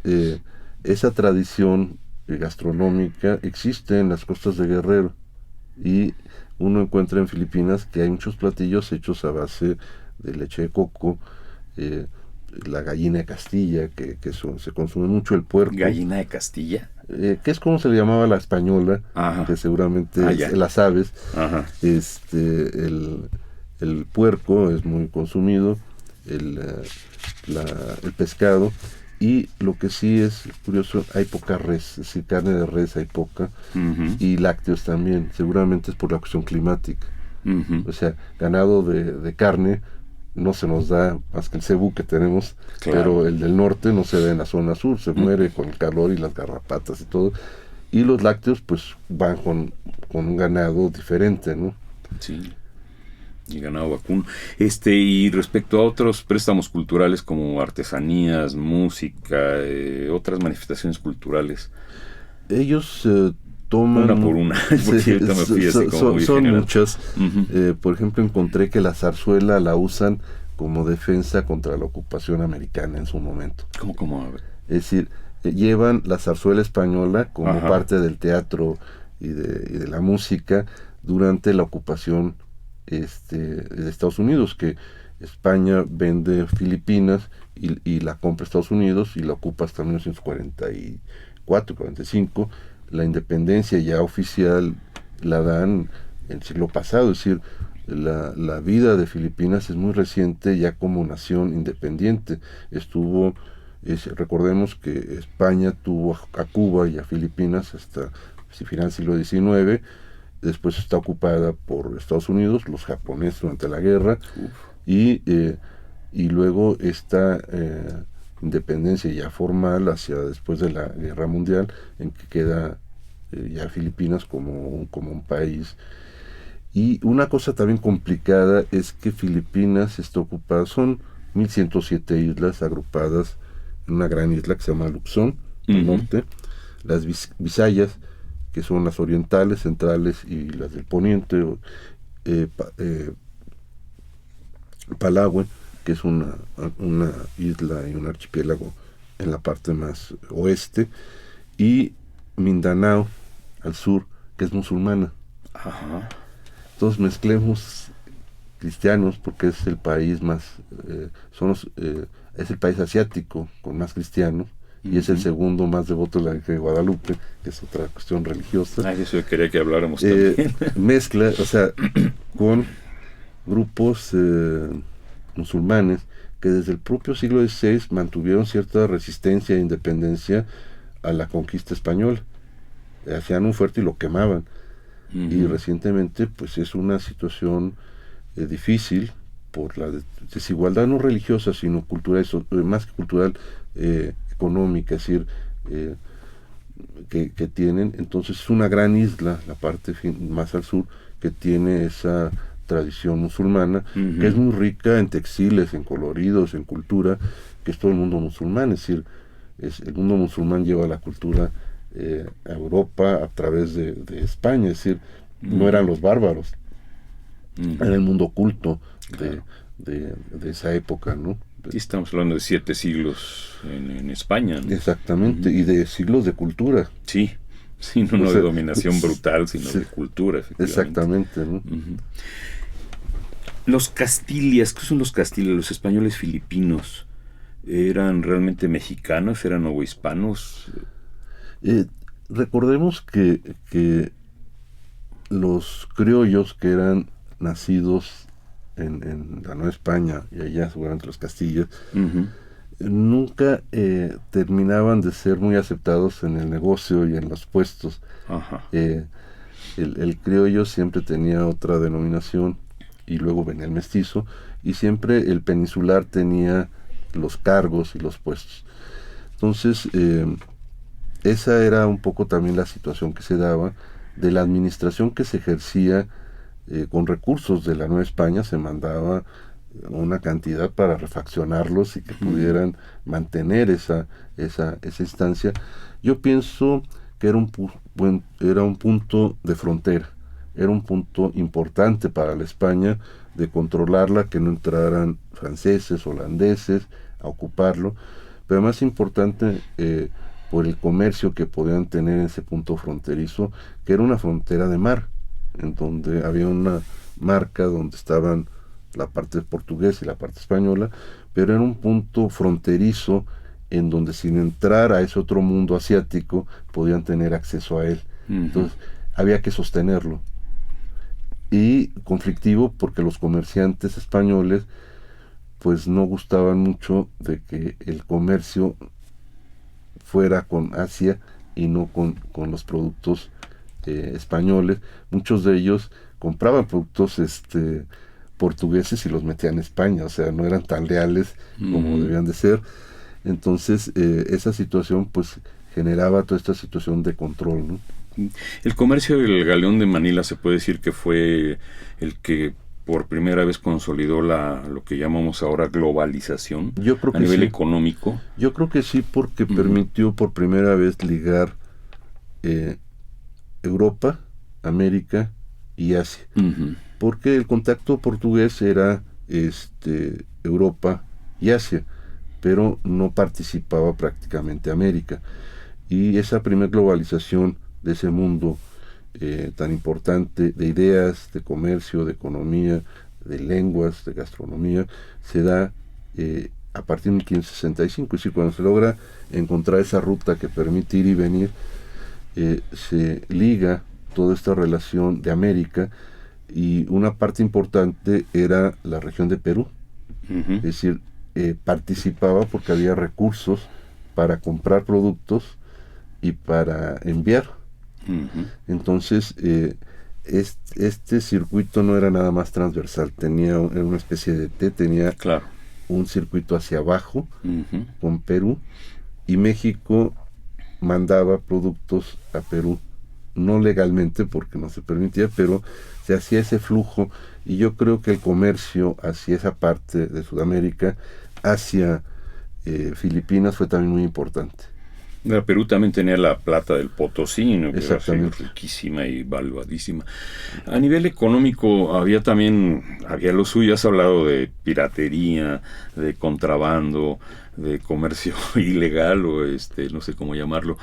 esa tradición gastronómica existe en las costas de Guerrero, y uno encuentra en Filipinas que hay muchos platillos hechos a base de leche de coco, la gallina de Castilla, que se consume mucho, el puerco. ¿Gallina de Castilla? Que es como se le llamaba la española, que seguramente las aves. El puerco es muy consumido, el pescado. Y lo que sí es curioso, hay poca res, es decir, carne de res hay poca, y lácteos también. Seguramente es por la cuestión climática. O sea, ganado de carne no se nos da más que el cebú que tenemos, claro, pero el del norte no se da en la zona sur, se muere con el calor y las garrapatas y todo. Y los lácteos pues van con un ganado diferente, ¿no? Sí. Y ganado vacuno. Y respecto a otros préstamos culturales como artesanías, música, otras manifestaciones culturales. Ellos toman... Una por una, porque ahorita me fui así como muy son general. muchas. Por ejemplo, encontré que la zarzuela la usan como defensa contra la ocupación americana en su momento. ¿Cómo? A ver. Es decir, llevan la zarzuela española como parte del teatro y de la música durante la ocupación de Estados Unidos, que España vende Filipinas y la compra Estados Unidos y la ocupa hasta 1944, 45. La independencia ya oficial la dan en el siglo pasado, es decir, la vida de Filipinas es muy reciente ya como nación independiente. Recordemos que España tuvo a Cuba y a Filipinas hasta final del siglo XIX. Después está ocupada por Estados Unidos, los japoneses durante la guerra, y luego esta independencia ya formal hacia después de la Guerra Mundial, en que queda ya Filipinas como un país. Y una cosa también complicada es que Filipinas está ocupada, son 1107 islas agrupadas en una gran isla que se llama Luzon, al norte, las Visayas, que son las orientales, centrales, y las del poniente, Palawan, que es una isla y un archipiélago en la parte más oeste, y Mindanao, al sur, que es musulmana. Entonces mezclemos cristianos, porque es el país más, es el país asiático con más cristianos, y es el segundo más devoto de la Virgen de Guadalupe, que es otra cuestión religiosa. Eso quería que habláramos también. Mezcla, o sea, con grupos musulmanes que desde el propio siglo XVI mantuvieron cierta resistencia e independencia a la conquista española. Hacían un fuerte y lo quemaban. Y recientemente, pues es una situación difícil por la desigualdad no religiosa, sino cultural, más que cultural, económica, es decir, que tienen. Entonces es una gran isla, la parte más al sur, que tiene esa tradición musulmana, que es muy rica en textiles, en coloridos, en cultura, que es todo el mundo musulmán. Es decir, el mundo musulmán lleva la cultura a Europa a través de España, es decir, no eran los bárbaros, era el mundo culto de esa época, ¿no? Y estamos hablando de 7 siglos en España, ¿no? Exactamente, y de siglos de cultura. Sí, no de dominación brutal, sino de cultura, efectivamente. Exactamente, ¿no? Los Castilias, ¿qué son los Castilias? Los españoles filipinos, ¿eran realmente mexicanos? ¿Eran novohispanos? Recordemos que los criollos que eran nacidos en la Nueva España y allá seguramente los Castillas, nunca terminaban de ser muy aceptados en el negocio y en los puestos. El criollo siempre tenía otra denominación y luego venía el mestizo, y siempre el peninsular tenía los cargos y los puestos. Entonces esa era un poco también la situación que se daba de la administración que se ejercía con recursos de la Nueva España. Se mandaba una cantidad para refaccionarlos y que pudieran mantener esa instancia. Yo pienso que era un punto de frontera, era un punto importante para la España de controlarla, que no entraran franceses, holandeses a ocuparlo, pero más importante por el comercio que podían tener en ese punto fronterizo, que era una frontera de mar, en donde había una marca donde estaban la parte portuguesa y la parte española, pero era un punto fronterizo en donde sin entrar a ese otro mundo asiático podían tener acceso a él. Entonces había que sostenerlo. Y conflictivo porque los comerciantes españoles pues no gustaban mucho de que el comercio fuera con Asia y no con los productos españoles. Muchos de ellos compraban productos portugueses y los metían en España, o sea, no eran tan leales como debían de ser. Entonces esa situación pues generaba toda esta situación de control, ¿no? El comercio del galeón de Manila se puede decir que fue el que por primera vez consolidó lo que llamamos ahora globalización. Yo creo que a nivel económico. Yo creo que sí, porque permitió por primera vez ligar Europa, América y Asia. Porque el contacto portugués era Europa y Asia, pero no participaba prácticamente América. Y esa primera globalización de ese mundo tan importante de ideas, de comercio, de economía, de lenguas, de gastronomía, se da a partir de 1565. Es decir, cuando se logra encontrar esa ruta que permite ir y venir, se liga toda esta relación de América, y una parte importante era la región de Perú. Es decir, participaba porque había recursos para comprar productos y para enviar. Entonces este circuito no era nada más transversal, era una especie de T, tenía un circuito hacia abajo con Perú, y México mandaba productos a Perú, no legalmente porque no se permitía, pero se hacía ese flujo. Y yo creo que el comercio hacia esa parte de Sudamérica, hacia Filipinas, fue también muy importante. Perú también tenía la plata del Potosí, ¿no? Que era así, Exactamente. riquísima y valuadísima. A nivel económico había lo suyo. Has hablado de piratería, de contrabando, de comercio ilegal, o no sé cómo llamarlo.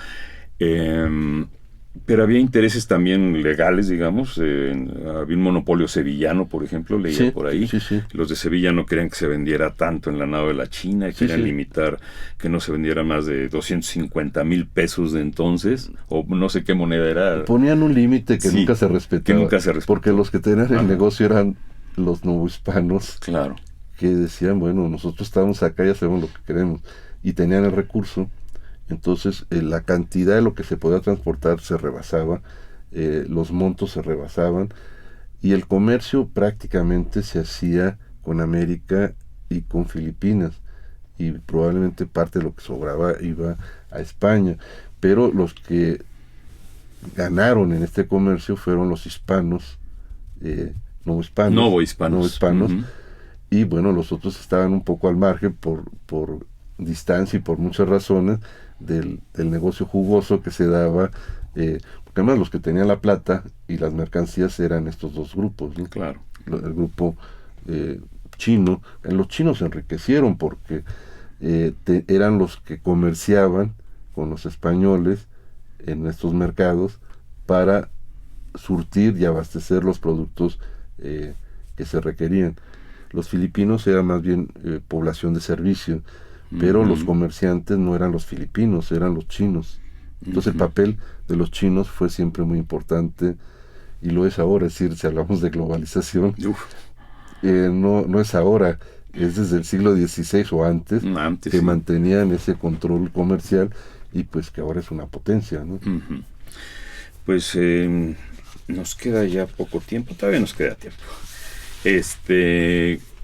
Pero había intereses también legales, digamos. Había un monopolio sevillano, por ejemplo, leía por ahí. Sí, sí. Los de Sevilla no querían que se vendiera tanto en la nave de la China, y querían limitar que no se vendiera más de 250,000 pesos de entonces, o no sé qué moneda era. Ponían un límite que nunca se respetaba. Que nunca se respetó. Porque los que tenían el negocio eran los novohispanos. Claro. Que decían, bueno, nosotros estamos acá, ya sabemos lo que queremos. Y tenían el recurso. Entonces la cantidad de lo que se podía transportar se rebasaba, los montos se rebasaban, y el comercio prácticamente se hacía con América y con Filipinas, y probablemente parte de lo que sobraba iba a España, pero los que ganaron en este comercio fueron los hispanos, novohispanos, uh-huh. Y bueno, los otros estaban un poco al margen por distancia y por muchas razones del negocio jugoso que se daba, porque además los que tenían la plata y las mercancías eran estos dos grupos, ¿no? Claro. El grupo chino. Los chinos se enriquecieron porque eran los que comerciaban con los españoles en estos mercados para surtir y abastecer los productos que se requerían. Los filipinos eran más bien población de servicio, pero los comerciantes no eran los filipinos, eran los chinos. Entonces el papel de los chinos fue siempre muy importante, y lo es ahora. Es decir, si hablamos de globalización, no es ahora, es desde el siglo XVI o antes que mantenían ese control comercial, y pues que ahora es una potencia, ¿no? Uh-huh. Pues nos queda ya poco tiempo, todavía nos queda tiempo.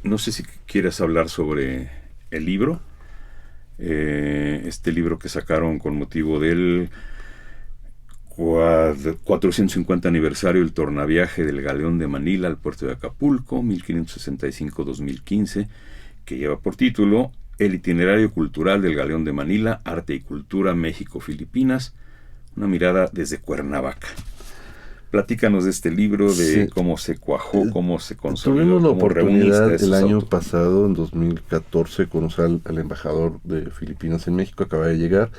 No sé si quieres hablar sobre el libro. Este libro que sacaron con motivo del 450 aniversario del tornaviaje del Galeón de Manila al puerto de Acapulco, 1565-2015, que lleva por título El itinerario cultural del Galeón de Manila, arte y cultura México-Filipinas, una mirada desde Cuernavaca. Platícanos de este libro, de cómo se cuajó, cómo se consolidó. Tuvimos la oportunidad el año autores. pasado, en 2014, conocer al embajador de Filipinas en México, acaba de llegar,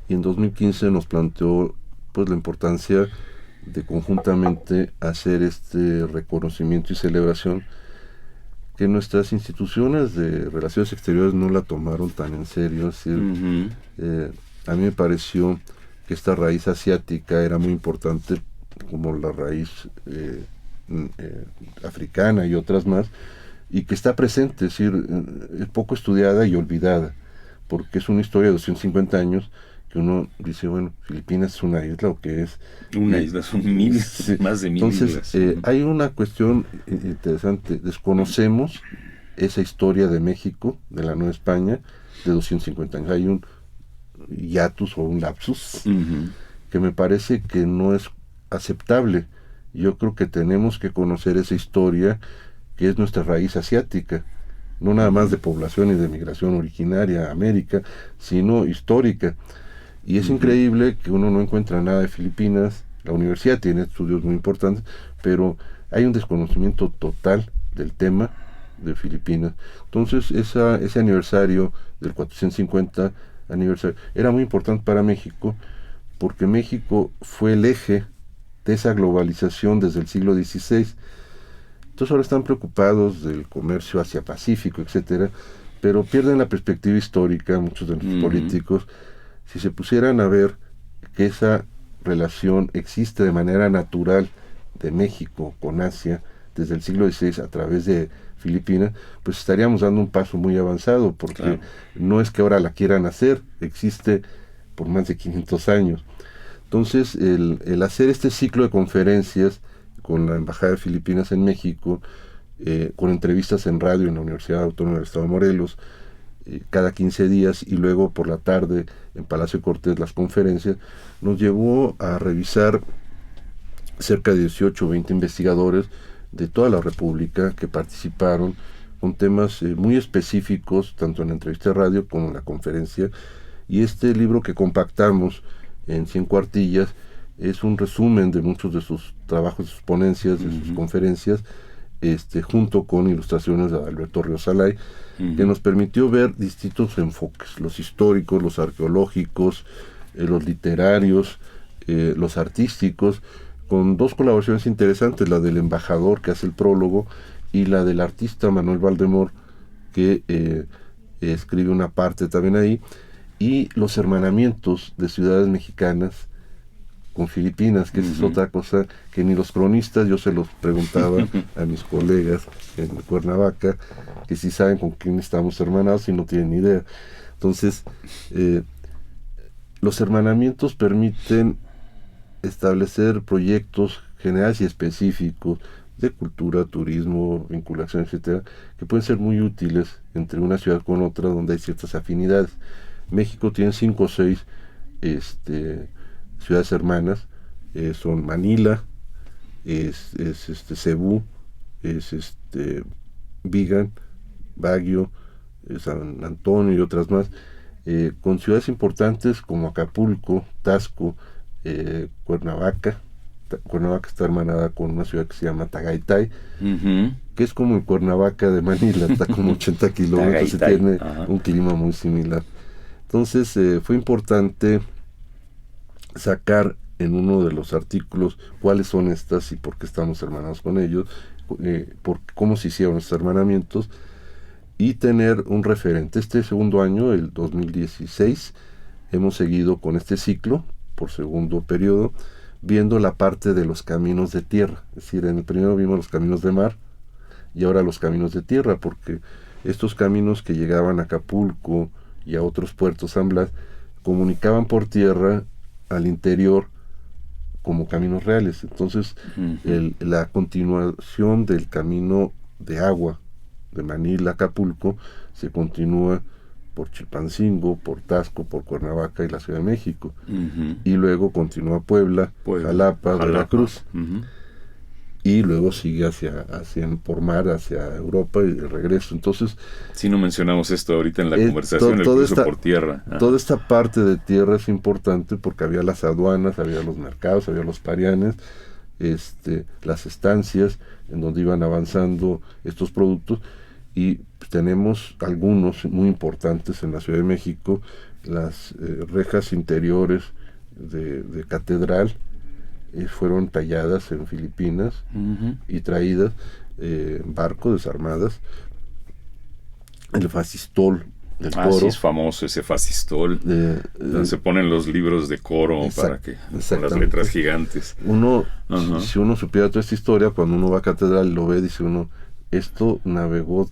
y en 2015 nos planteó pues la importancia de conjuntamente hacer este reconocimiento y celebración, que nuestras instituciones de relaciones exteriores no la tomaron tan en serio. Es decir, a mí me pareció que esta raíz asiática era muy importante, como la raíz africana y otras más, y que está presente, es decir, es poco estudiada y olvidada, porque es una historia de 250 años que uno dice, bueno, Filipinas es una isla, o que es una isla, son más de 1000 entonces, islas. Hay una cuestión interesante. Desconocemos esa historia de México, de la Nueva España, de 250 años. Hay un hiatus o un lapsus que me parece que no es aceptable. Yo creo que tenemos que conocer esa historia, que es nuestra raíz asiática, no nada más de población y de migración originaria a América, sino histórica. Y es increíble que uno no encuentra nada de Filipinas. La universidad tiene estudios muy importantes, pero hay un desconocimiento total del tema de Filipinas. Entonces ese aniversario del 450 aniversario era muy importante para México, porque México fue el eje de esa globalización desde el siglo XVI. Entonces ahora están preocupados del comercio Asia-Pacífico, etcétera, pero pierden la perspectiva histórica muchos de los políticos. Si se pusieran a ver que esa relación existe de manera natural de México con Asia desde el siglo XVI a través de Filipinas, pues estaríamos dando un paso muy avanzado, porque no es que ahora la quieran hacer, existe por más de 500 años. Entonces, el hacer este ciclo de conferencias con la Embajada de Filipinas en México, con entrevistas en radio en la Universidad Autónoma del Estado de Morelos, cada 15 días, y luego por la tarde en Palacio Cortés las conferencias, nos llevó a revisar cerca de 18 o 20 investigadores de toda la República que participaron con temas muy específicos, tanto en la entrevista de radio como en la conferencia. Y este libro que compactamos en 100 cuartillas es un resumen de muchos de sus trabajos, de sus ponencias, de sus conferencias, junto con ilustraciones de Alberto Ríos Salay, que nos permitió ver distintos enfoques, los históricos, los arqueológicos, los literarios, los artísticos, con 2 colaboraciones interesantes, la del embajador que hace el prólogo y la del artista Manuel Valdemor, que escribe una parte también ahí, y los hermanamientos de ciudades mexicanas con Filipinas, que esa es otra cosa que ni los cronistas, yo se los preguntaba a mis colegas en Cuernavaca, que si saben con quién estamos hermanados y no tienen ni idea. Entonces, los hermanamientos permiten establecer proyectos generales y específicos de cultura, turismo, vinculación, etcétera, que pueden ser muy útiles entre una ciudad con otra donde hay ciertas afinidades. México tiene 5 o 6 ciudades hermanas, son Manila, Cebú, Vigan, Baguio, San Antonio y otras más, con ciudades importantes como Acapulco, Taxco, Cuernavaca. Cuernavaca está hermanada con una ciudad que se llama Tagaytay, que es como el Cuernavaca de Manila, está como 80 kilómetros y tiene un clima muy similar. Entonces fue importante sacar en uno de los artículos cuáles son estas y por qué estamos hermanados con ellos, cómo se hicieron estos hermanamientos, y tener un referente. Este segundo año, el 2016, hemos seguido con este ciclo por segundo periodo, viendo la parte de los caminos de tierra. Es decir, en el primero vimos los caminos de mar y ahora los caminos de tierra, porque estos caminos que llegaban a Acapulco y a otros puertos San Blas comunicaban por tierra al interior como caminos reales. Entonces, la continuación del camino de agua de Manila a Acapulco se continúa por Chilpancingo, por Taxco, por Cuernavaca y la Ciudad de México. Y luego continúa Puebla, Jalapa, Veracruz. Y luego sigue hacia por mar, hacia Europa y de regreso. Entonces, si no mencionamos esto ahorita en la conversación, el cruce por tierra. Toda esta parte de tierra es importante porque había las aduanas, había los mercados, había los parianes, las estancias en donde iban avanzando estos productos, y tenemos algunos muy importantes en la Ciudad de México, las rejas interiores de catedral, fueron talladas en Filipinas y traídas en barcos, desarmadas. El facistol del coro. Sí, es famoso ese facistol, donde se ponen los libros de coro para que con las letras gigantes. Si uno supiera toda esta historia, cuando uno va a catedral y lo ve, dice uno, esto navegó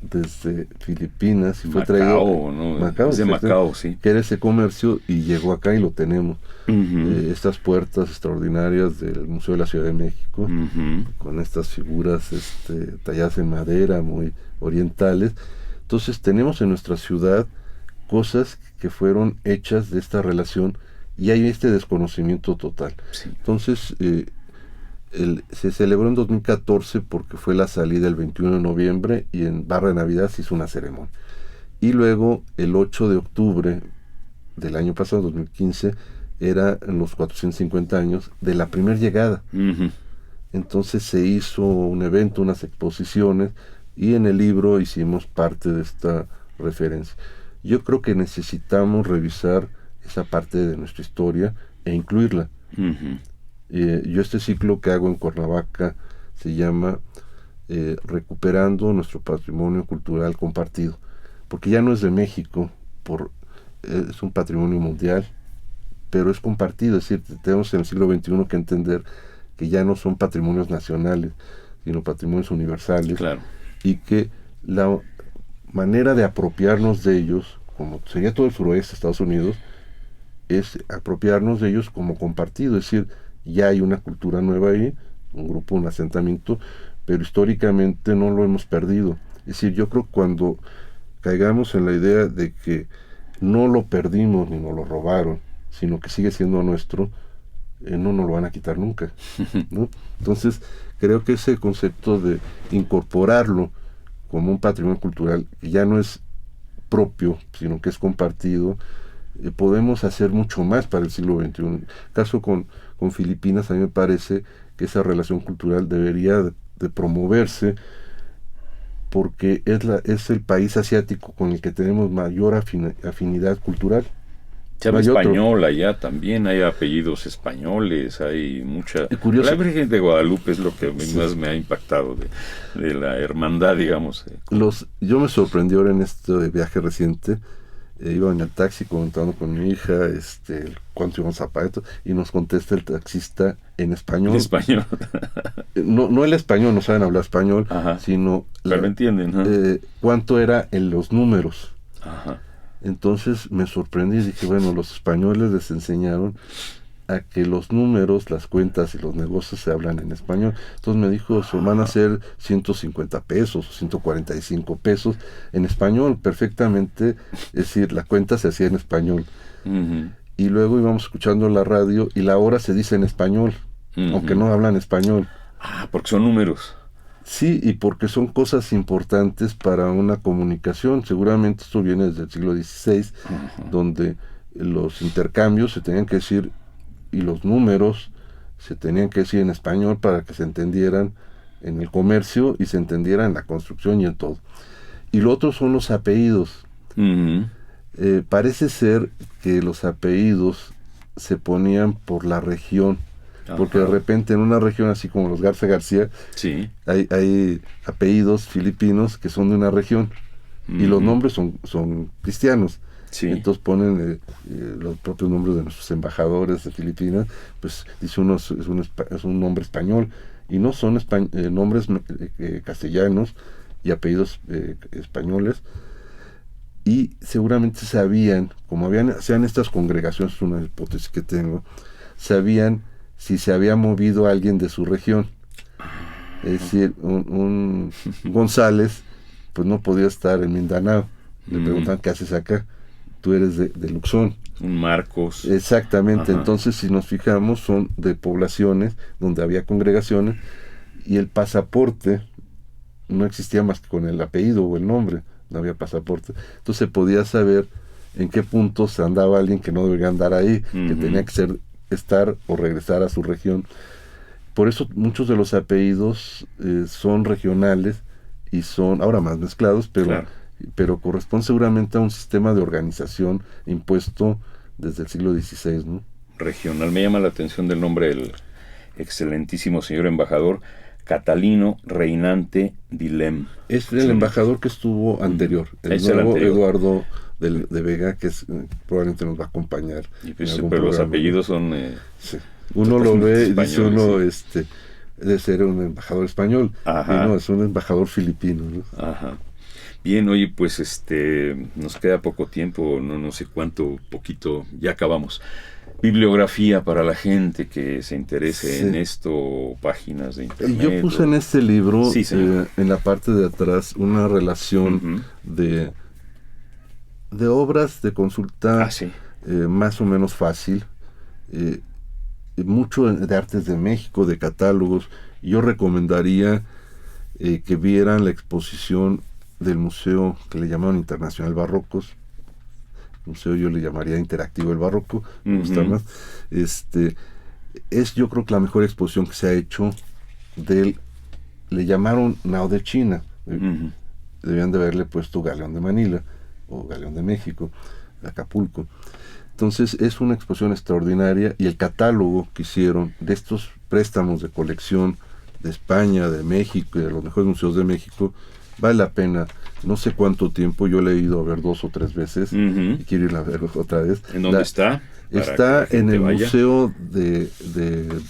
desde Filipinas y fue traído de Macao, sí, que era ese comercio, y llegó acá y lo tenemos. Estas puertas extraordinarias del Museo de la Ciudad de México, con estas figuras talladas en madera, muy orientales. Entonces tenemos en nuestra ciudad cosas que fueron hechas de esta relación, y hay este desconocimiento total. Entonces se celebró en 2014 porque fue la salida el 21 de noviembre y en Barra de Navidad se hizo una ceremonia. Y luego el 8 de octubre del año pasado, 2015, eran los 450 años de la primera llegada. Entonces se hizo un evento, unas exposiciones, y en el libro hicimos parte de esta referencia. Yo creo que necesitamos revisar esa parte de nuestra historia e incluirla. Yo este ciclo que hago en Cuernavaca se llama Recuperando nuestro patrimonio cultural compartido, porque ya no es de México, es un patrimonio mundial, pero es compartido. Es decir, tenemos en el siglo XXI que entender que ya no son patrimonios nacionales, sino patrimonios universales, y que la manera de apropiarnos de ellos, como sería todo el suroeste de Estados Unidos, es apropiarnos de ellos como compartido. Es decir, ya hay una cultura nueva ahí, un grupo, un asentamiento, pero históricamente no lo hemos perdido. Es decir, yo creo que cuando caigamos en la idea de que no lo perdimos ni nos lo robaron, sino que sigue siendo nuestro, no nos lo van a quitar nunca, ¿no? Entonces, creo que ese concepto de incorporarlo como un patrimonio cultural que ya no es propio, sino que es compartido, podemos hacer mucho más para el siglo XXI. Caso con Filipinas, a mí me parece que esa relación cultural debería de promoverse, porque es el país asiático con el que tenemos mayor afinidad cultural. Se habla hay otro. español allá también, hay apellidos españoles, hay mucha... Curioso. La Virgen de Guadalupe es lo que más me ha impactado de la hermandad, digamos. Yo me sorprendí ahora en este viaje reciente. Iba en el taxi comentando con mi hija cuánto íbamos a pagar, y nos contesta el taxista en español. En español. No el español, no saben hablar español, Ajá. sino... Pero lo entienden, ¿no? cuánto era en los números. Ajá. Entonces me sorprendí y dije, bueno, los españoles les enseñaron a que los números, las cuentas y los negocios se hablan en español. Entonces me dijo, van a ser 150 pesos, 145 pesos en español, perfectamente. Es decir, la cuenta se hacía en español. Uh-huh. Y luego íbamos escuchando la radio y la hora se dice en español, uh-huh, aunque no hablan español. Porque son números. Sí, y porque son cosas importantes para una comunicación. Seguramente esto viene desde el siglo XVI, uh-huh, donde los intercambios se tenían que decir y los números se tenían que decir en español para que se entendieran en el comercio y se entendiera en la construcción y en todo. Y lo otro son los apellidos. uh-huh. Parece ser que los apellidos se ponían por la región. Ajá. Porque de repente en una región así como los Garza García, sí, hay apellidos filipinos que son de una región, uh-huh, y los nombres son cristianos. Sí. Entonces ponen los propios nombres de nuestros embajadores de Filipinas, pues dice uno es un nombre español, y no son nombres castellanos y apellidos españoles. Y seguramente sabían, como sean estas congregaciones, es una hipótesis que tengo, sabían si se había movido alguien de su región. Es decir, un González pues no podía estar en Mindanao. Le preguntan, ¿qué haces acá? Tú eres de Luxón. Un Marcos. Exactamente. Ajá. Entonces, si nos fijamos, son de poblaciones donde había congregaciones, y el pasaporte no existía más que con el apellido o el nombre, no había pasaporte. Entonces se podía saber en qué puntos andaba alguien que no debería andar ahí, uh-huh, que tenía que estar o regresar a su región. Por eso muchos de los apellidos son regionales y son ahora más mezclados, pero corresponde seguramente a un sistema de organización impuesto desde el siglo XVI, ¿no? Regional. Me llama la atención del nombre del excelentísimo señor embajador Catalino Reinante Dilem. Es el embajador que estuvo anterior, el nuevo anterior. Eduardo de Vega, que probablemente nos va a acompañar. Pero los apellidos son... sí. Uno lo ve y dice uno, sí, debe ser un embajador español. Ajá. Y no, es un embajador filipino, ¿no? Ajá. Bien, oye, pues nos queda poco tiempo, no sé cuánto, poquito, ya acabamos. Bibliografía para la gente que se interese, sí, en esto, páginas de internet. Yo puse en este libro, sí, en la parte de atrás, una relación, uh-huh, de obras de consulta, sí, más o menos fácil, mucho de artes de México, de catálogos. Yo recomendaría que vieran la exposición del museo que le llamaron Internacional Barrocos. Museo yo le llamaría Interactivo el Barroco, me gusta más. Es yo creo que la mejor exposición que se ha hecho le llamaron Nao de China, uh-huh, debían de haberle puesto Galeón de Manila o Galeón de México, Acapulco. Entonces es una exposición extraordinaria, y el catálogo que hicieron de estos préstamos de colección de España, de México y de los mejores museos de México, vale la pena. No sé cuánto tiempo, yo le he ido a ver 2 o 3 veces, uh-huh, y quiero ir a ver otra vez. ¿En dónde está? Está en el museo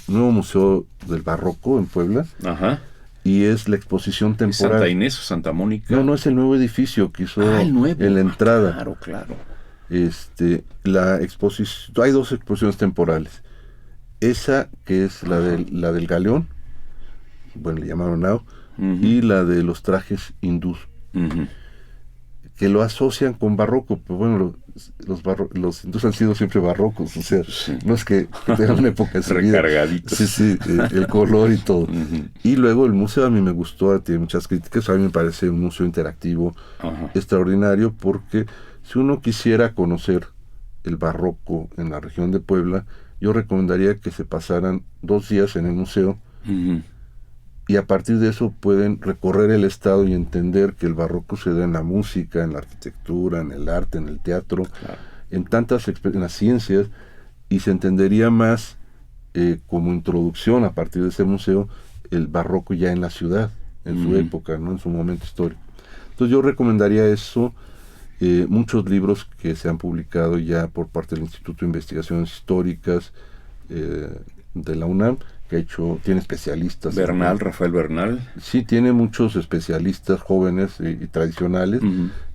nuevo museo del Barroco en Puebla. Ajá. Y es la exposición temporal. ¿Santa Inés o Santa Mónica? No, es el nuevo edificio que hizo en la entrada. Claro. La exposición, hay 2 exposiciones temporales. Esa que es la del Galeón, bueno, le llamaron Nao, uh-huh, y la de los trajes hindús, uh-huh, que lo asocian con barroco. Pues bueno, los hindús han sido siempre barrocos, o sea, sí, no es que tengan una época de recargaditos. Sí, el color y todo. Uh-huh. Y luego el museo a mí me gustó, tiene muchas críticas. A mí me parece un museo interactivo, uh-huh, extraordinario, porque si uno quisiera conocer el barroco en la región de Puebla, yo recomendaría que se pasaran 2 días en el museo, uh-huh, y a partir de eso pueden recorrer el estado y entender que el barroco se da en la música, en la arquitectura, en el arte, en el teatro, claro, en las ciencias, y se entendería más como introducción a partir de ese museo el barroco ya en la ciudad, en su época, ¿no? En su momento histórico. Entonces yo recomendaría eso. Muchos libros que se han publicado ya por parte del Instituto de Investigaciones Históricas de la UNAM, que tiene especialistas. Bernal, Rafael Bernal. Sí, tiene muchos especialistas jóvenes y tradicionales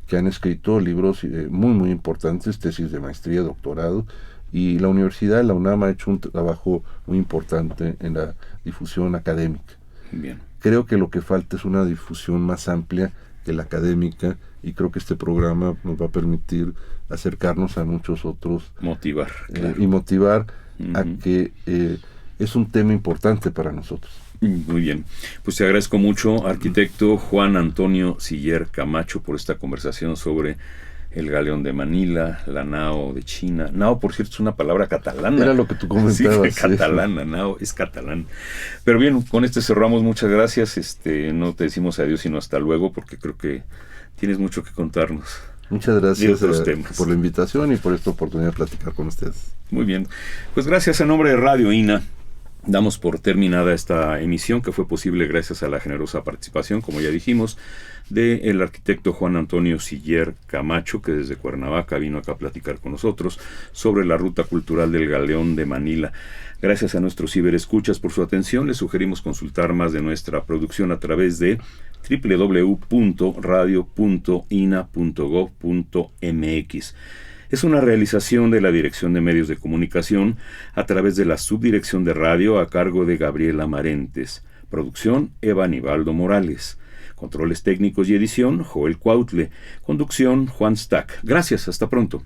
que han escrito libros muy, muy importantes, tesis de maestría, doctorado, y la universidad, la UNAM, ha hecho un trabajo muy importante en la difusión académica. Bien. Creo que lo que falta es una difusión más amplia que la académica, y creo que este programa nos va a permitir acercarnos a muchos otros. Motivar. Claro. Y motivar a que es un tema importante para nosotros. Muy bien, pues te agradezco mucho, arquitecto Juan Antonio Siller Camacho, por esta conversación sobre el galeón de Manila, la nao de China. Nao, por cierto, es una palabra catalana. Era lo que tú comentabas. Sí, catalana, nao es catalán. Pero bien, con este cerramos, muchas gracias. No te decimos adiós, sino hasta luego, porque creo que tienes mucho que contarnos. Muchas gracias por la invitación y por esta oportunidad de platicar con ustedes. Muy bien, pues gracias en nombre de Radio INA. Damos por terminada esta emisión, que fue posible gracias a la generosa participación, como ya dijimos, del arquitecto Juan Antonio Siller Camacho, que desde Cuernavaca vino acá a platicar con nosotros sobre la ruta cultural del Galeón de Manila. Gracias a nuestros ciberescuchas por su atención. Les sugerimos consultar más de nuestra producción a través de www.radio.ina.gov.mx. Es una realización de la Dirección de Medios de Comunicación a través de la Subdirección de Radio a cargo de Gabriela Marentes. Producción, Eva Nivaldo Morales. Controles técnicos y edición, Joel Cuautle. Conducción, Juan Stack. Gracias, hasta pronto.